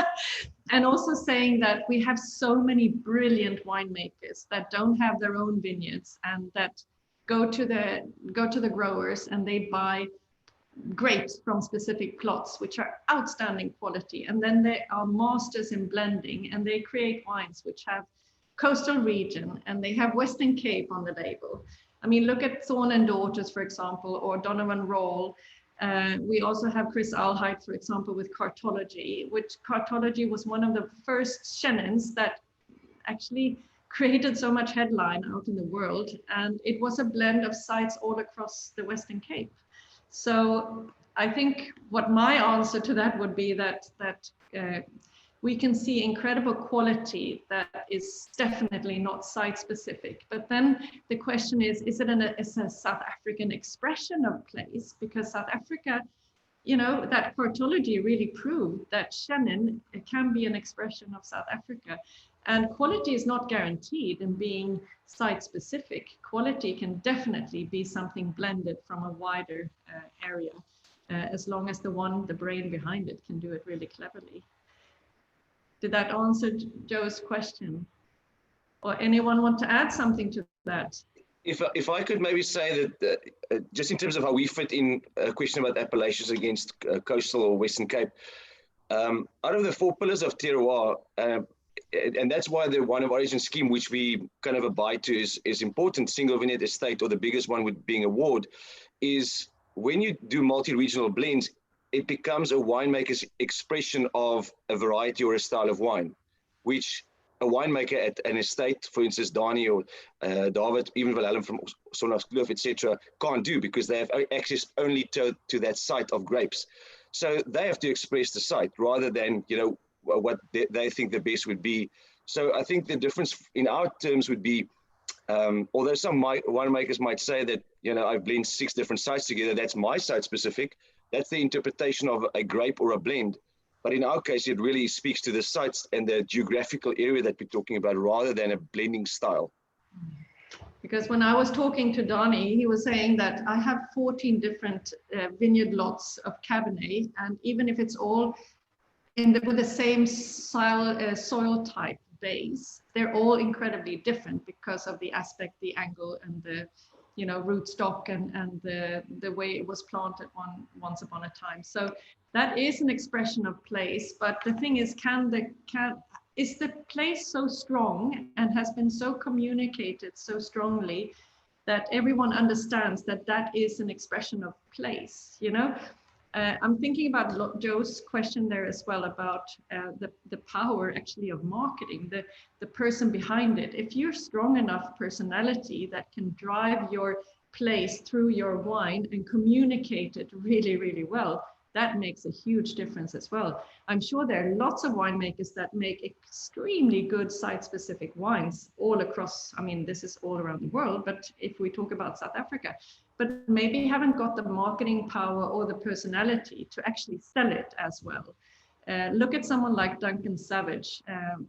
And also saying that we have so many brilliant winemakers that don't have their own vineyards, and that go to the growers and they buy grapes from specific plots which are outstanding quality, and then they are masters in blending, and they create wines which have coastal region, and they have Western Cape on the label. I mean, look at Thorn and Daughters, for example, or Donovan Roll. We also have Chris Alheit, for example, with Cartology, which Cartology was one of the first Chenins that actually created so much headline out in the world. And it was a blend of sites all across the Western Cape. So I think what my answer to that would be that we can see incredible quality that is definitely not site specific. But then the question is it a South African expression of place? Because South Africa, you know, that Cartology really proved that Chenin can be an expression of South Africa. And quality is not guaranteed in being site specific. Quality can definitely be something blended from a wider area, as long as the brain behind it can do it really cleverly. Did that answer Joe's question? Or anyone want to add something to that? If I could maybe say that just in terms of how we fit in a question about appellations against coastal or Western Cape, out of the 4 pillars of terroir, and that's why the wine of origin scheme, which we kind of abide to, is important. Single vineyard estate, or the biggest one with being a ward, is when you do multi-regional blends, it becomes a winemaker's expression of a variety or a style of wine, which a winemaker at an estate, for instance, Dani or David, even Willem from Sonnachskloof, etc., can't do, because they have access only to that site of grapes. So they have to express the site rather than, you know, what they think the best would be. So I think the difference in our terms would be, although some winemakers might say that, you know, I've blended 6 different sites together, that's my site specific. That's the interpretation of a grape or a blend. But in our case, it really speaks to the sites and the geographical area that we're talking about, rather than a blending style. Because when I was talking to Donnie, he was saying that I have 14 different vineyard lots of Cabernet, and even if it's all with the same soil type base, they're all incredibly different because of the aspect, the angle, and the, you know, rootstock and the way it was planted once upon a time. So that is an expression of place. But the thing is, is the place so strong and has been so communicated so strongly that everyone understands that that is an expression of place, you know? I'm thinking about Joe's question there as well about the power actually of marketing, the person behind it. If you're strong enough personality that can drive your place through your wine and communicate it really, really well, that makes a huge difference as well. I'm sure there are lots of winemakers that make extremely good site-specific wines all across, I mean, this is all around the world, but if we talk about South Africa, but maybe haven't got the marketing power or the personality to actually sell it as well. Look at someone like Duncan Savage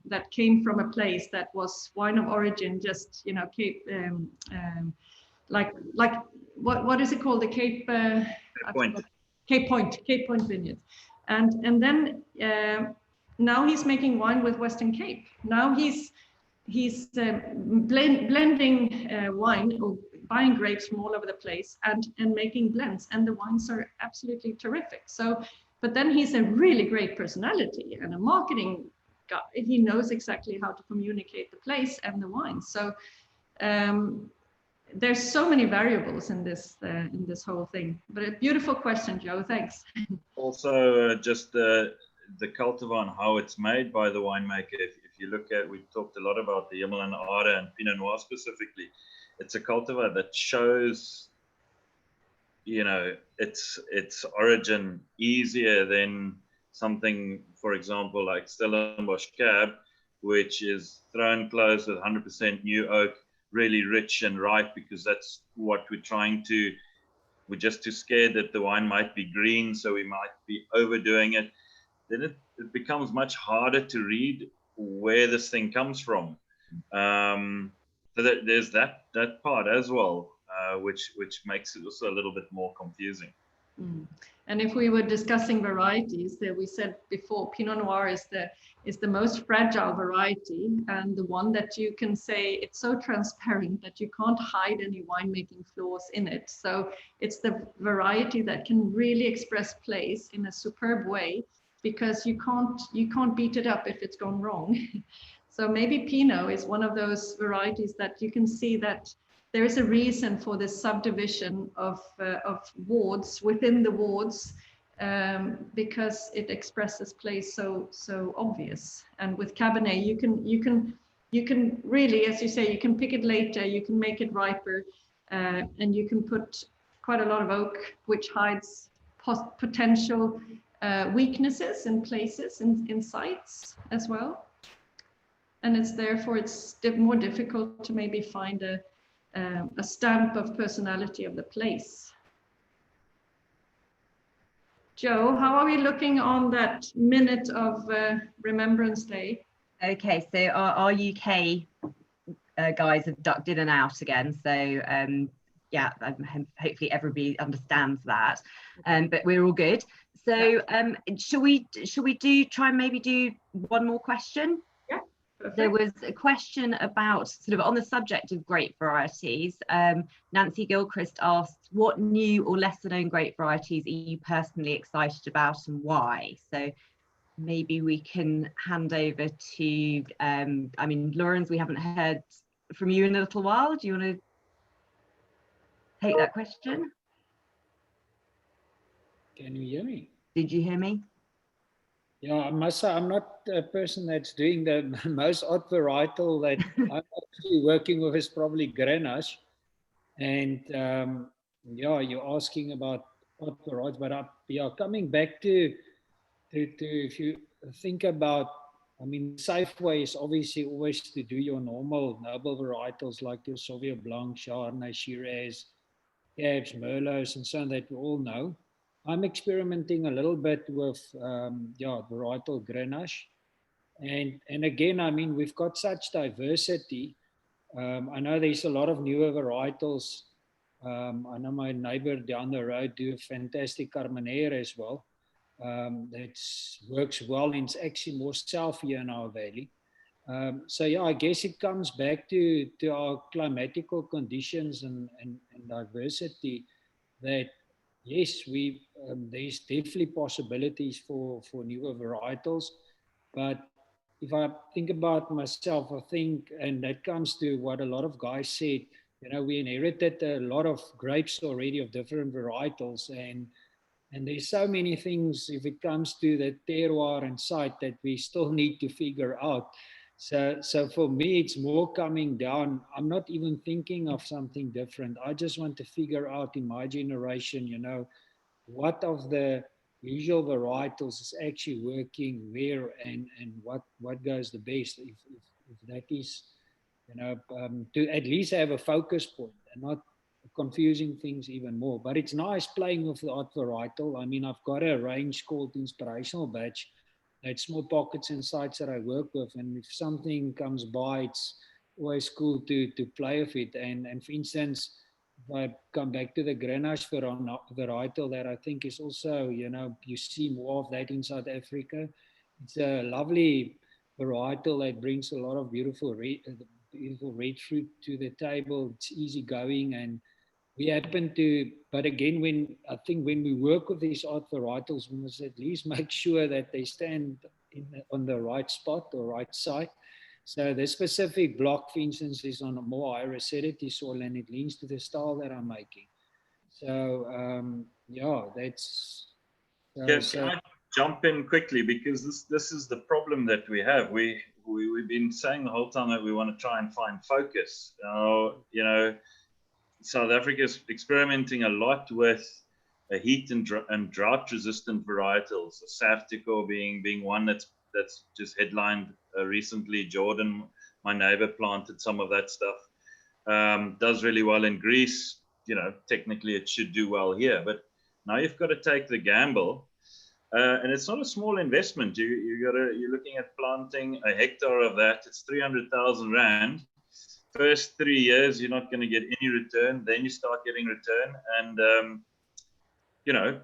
that came from a place that was wine of origin, just, you know, Cape, like what is it called? The Cape Point. Cape Point vineyards, and then now he's making wine with Western Cape. Now he's blending wine or buying grapes from all over the place and making blends, and the wines are absolutely terrific. So, but then he's a really great personality and a marketing guy. He knows exactly how to communicate the place and the wine. So there's so many variables in this whole thing. But a beautiful question, Joe. Thanks. Also, just the cultivar and how it's made by the winemaker. If you look at, we talked a lot about the Himmel and Aarde and Pinot Noir specifically. It's a cultivar that shows, you know, its origin easier than something, for example, like Stellenbosch Cab, which is thrown close with 100% new oak, really rich and ripe, because that's what we're trying to. We're just too scared that the wine might be green, so we might be overdoing it. Then it becomes much harder to read where this thing comes from. So there's that part as well, which makes it also a little bit more confusing. And if we were discussing varieties, that we said before, Pinot Noir is the most fragile variety, and the one that you can say it's so transparent that you can't hide any winemaking flaws in it. So it's the variety that can really express place in a superb way, because you can't beat it up if it's gone wrong. So maybe Pinot is one of those varieties that you can see that there is a reason for this subdivision of wards within the wards, because it expresses place so obvious. And with Cabernet, you can really, as you say, you can pick it later, you can make it riper, and you can put quite a lot of oak, which hides potential weaknesses in places, in sites as well. And it's therefore it's more difficult to maybe find a stamp of personality of the place. Joe, how are we looking on that minute of Remembrance Day? Okay, so our UK guys have ducked in and out again. So yeah, hopefully everybody understands that. But we're all good. So shall we try and maybe do one more question? Yeah. Perfect. There was a question about, sort of on the subject of grape varieties. Nancy Gilchrist asked, what new or lesser known grape varieties are you personally excited about and why? So maybe we can hand over to, I mean, Laurens, we haven't heard from you in a little while. Do you want to take that question? Can you hear me? Did you hear me? Yeah, I must say I'm not a person that's doing the most odd varietal that I'm actually working with is probably Grenache. And yeah, you're asking about odd varieties, but yeah, coming back to if you think about, I mean, safe way is obviously always to do your normal noble varietals like your Sauvignon Blanc, Chardonnay, Shiraz, Cabs, Merlots, and so on that we all know. I'm experimenting a little bit with varietal Grenache, and again, I mean, we've got such diversity. I know there's a lot of newer varietals. I know my neighbor down the road do a fantastic Carmenere as well. That works well, and it's actually more south here in our valley. So yeah, I guess it comes back to our climatical conditions and diversity that. Yes, there's definitely possibilities for newer varietals, but if I think about myself, I think, and that comes to what a lot of guys said, you know, we inherited a lot of grapes already of different varietals, and And there's so many things if it comes to the terroir and site that we still need to figure out. So for me, it's more coming down. I'm not even thinking of something different. I just want to figure out in my generation, what of the usual varietals is actually working where, and what goes the best. If that is, to at least have a focus point and not confusing things even more. But it's nice playing with the odd varietal. I mean, I've got a range called Inspirational Batch. It's small pockets and sites that I work with, and if something comes by, it's always cool to play with it. And for instance, if I come back to the Grenache varietal, that I think is also, you see more of that in South Africa. It's a lovely varietal that brings a lot of beautiful red fruit to the table. It's easy going, and we happen to, but again, when we work with these art varietals, we must at least make sure that they stand on the right spot or right site. So the specific block, for instance, is on a more high acidity soil, and it leans to the style that I'm making. So that's. Yes, can I jump in quickly, because this is the problem that we have. We've been saying the whole time that we want to try and find focus. South Africa is experimenting a lot with heat and drought resistant varietals. Saftico being one that's just headlined recently. Jordan, my neighbor, planted some of that stuff. Does really well in Greece. Technically it should do well here, but now you've got to take the gamble, and it's not a small investment. You're looking at planting a hectare of that. It's 300,000 rand. First 3 years, you're not going to get any return. Then you start getting return, and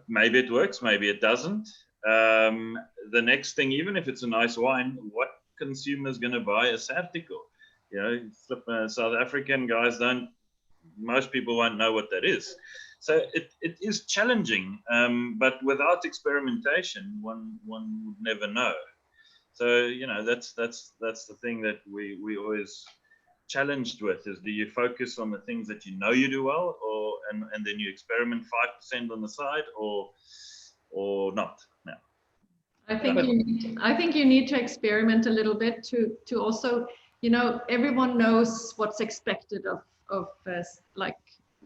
maybe it works, maybe it doesn't. The next thing, even if it's a nice wine, what consumer is going to buy a Saftico? South African guys most people won't know what that is. So it is challenging, but without experimentation, one would never know. So that's the thing that we always challenged with, is do you focus on the things that you do well, and then you experiment 5% on the side, or not? No. I think you need to experiment a little bit to also, everyone knows what's expected of like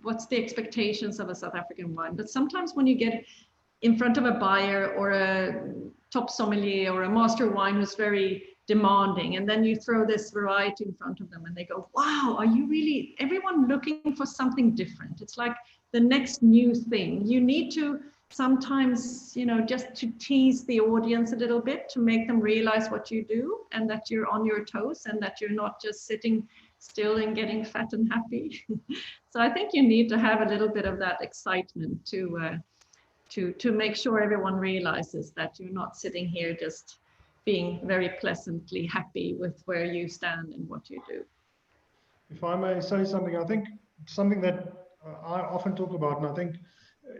what's the expectations of a South African wine, but sometimes when you get in front of a buyer or a top sommelier or a master wine who's very demanding, and then you throw this variety in front of them and they go, wow, are you really, everyone looking for something different? It's like the next new thing. You need to sometimes, just to tease the audience a little bit, to make them realize what you do and that you're on your toes and that you're not just sitting still and getting fat and happy. So I think you need to have a little bit of that excitement to make sure everyone realizes that you're not sitting here just being very pleasantly happy with where you stand and what you do. If I may say something, I think something that I often talk about, and I think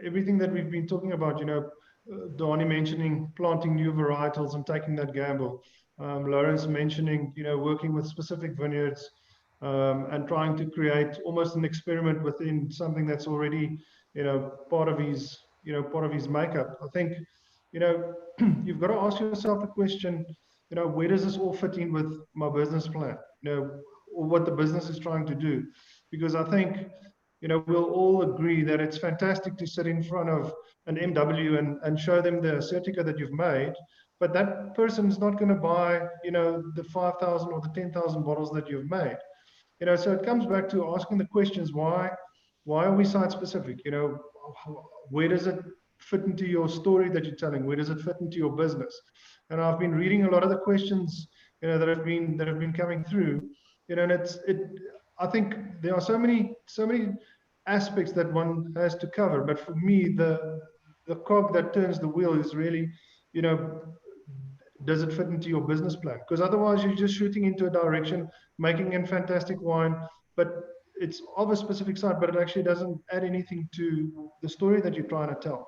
everything that we've been talking about, Donnie mentioning planting new varietals and taking that gamble. Lawrence mentioning, working with specific vineyards and trying to create almost an experiment within something that's already, part of his makeup. I think, you've got to ask yourself the question, where does this all fit in with my business plan, or what the business is trying to do? Because I think, we'll all agree that it's fantastic to sit in front of an MW and show them the certificate that you've made, but that person is not going to buy, the 5,000 or the 10,000 bottles that you've made. So it comes back to asking the questions, why are we site specific? Where does it fit into your story that you're telling? Where does it fit into your business? And I've been reading a lot of the questions, that have been coming through, and I think there are so many aspects that one has to cover. But for me, the cog that turns the wheel is really, does it fit into your business plan? Because otherwise you're just shooting into a direction, making a fantastic wine, but it's of a specific site, but it actually doesn't add anything to the story that you're trying to tell.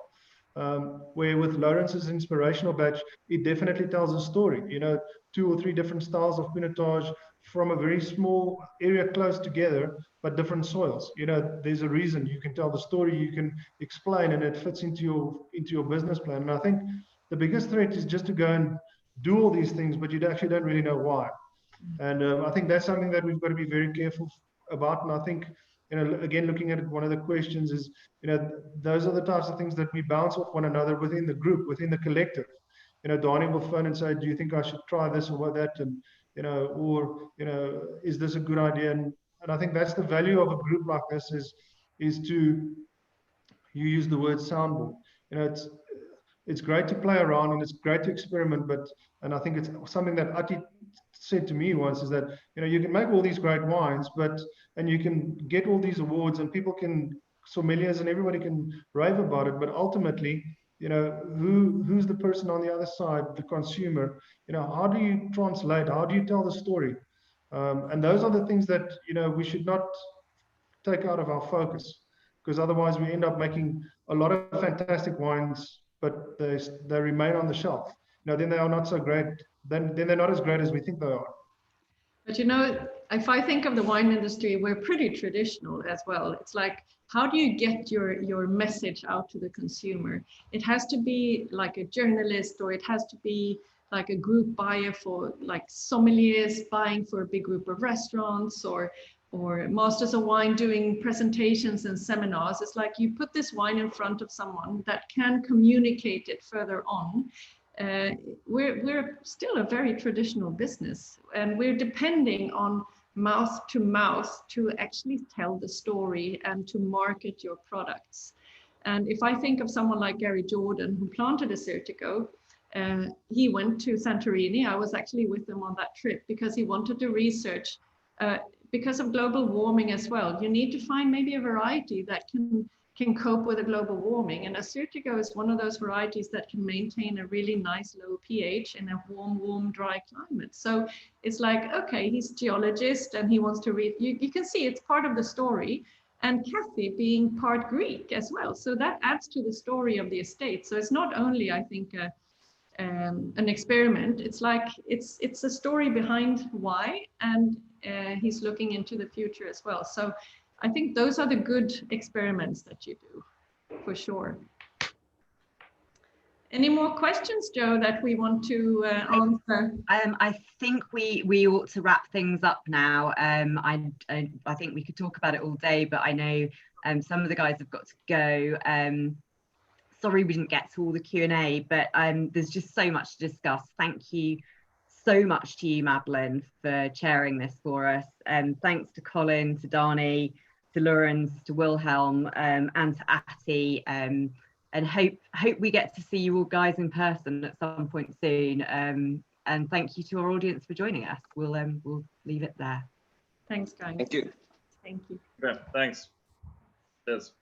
Where with Lawrence's inspirational batch, it definitely tells a story. 2 or 3 different styles of pinotage from a very small area close together, but different soils. There's a reason. You can tell the story, you can explain, and it fits into your business plan. And I think the biggest threat is just to go and do all these things, but you actually don't really know why. And I think that's something that we've got to be very careful about. And I think, again, looking at it, one of the questions is, those are the types of things that we bounce off one another within the group, within the collective. Donnie will phone and say, do you think I should try this or that? And, is this a good idea? And I think that's the value of a group like this is to, you use the word soundboard. It's great to play around and it's great to experiment, and I think it's something that Ati said to me once, is that, you can make all these great wines, and you can get all these awards and people sommeliers and everybody can rave about it, but ultimately, who's the person on the other side, the consumer? How do you translate? How do you tell the story? And those are the things that, we should not take out of our focus, because otherwise we end up making a lot of fantastic wines, but they remain on the shelf. Then they are not so great. Then they're not as great as we think they are. But if I think of the wine industry, we're pretty traditional as well. It's like, how do you get your message out to the consumer? It has to be like a journalist, or it has to be like a group buyer for like sommeliers buying for a big group of restaurants, or masters of wine doing presentations and seminars. It's like you put this wine in front of someone that can communicate it further on. We're still a very traditional business, and we're depending on mouth to mouth to actually tell the story and to market your products. And if I think of someone like Gary Jordan, who planted Assyrtiko, he went to Santorini. I was actually with him on that trip because he wanted to research, because of global warming as well. You need to find maybe a variety that can cope with a global warming. And Assyrtiko is one of those varieties that can maintain a really nice low pH in a warm, dry climate. So it's like, okay, he's a geologist and he wants to read, you can see it's part of the story. And Kathy being part Greek as well. So that adds to the story of the estate. So it's not only, I think, an experiment. It's like, it's a story behind why, and he's looking into the future as well. So I think those are the good experiments that you do, for sure. Any more questions, Joe, that we want to answer? I think we ought to wrap things up now. I think we could talk about it all day, but I know some of the guys have got to go. Sorry we didn't get to all the Q&A, but there's just so much to discuss. Thank you so much to you, Madeline, for chairing this for us. Thanks to Colin, to Dani, to Lawrence, to Wilhelm, and to Ati. And hope we get to see you all guys in person at some point soon. And thank you to our audience for joining us. We'll leave it there. Thanks, guys. Thank you. Thank you. Yeah, thanks. Cheers.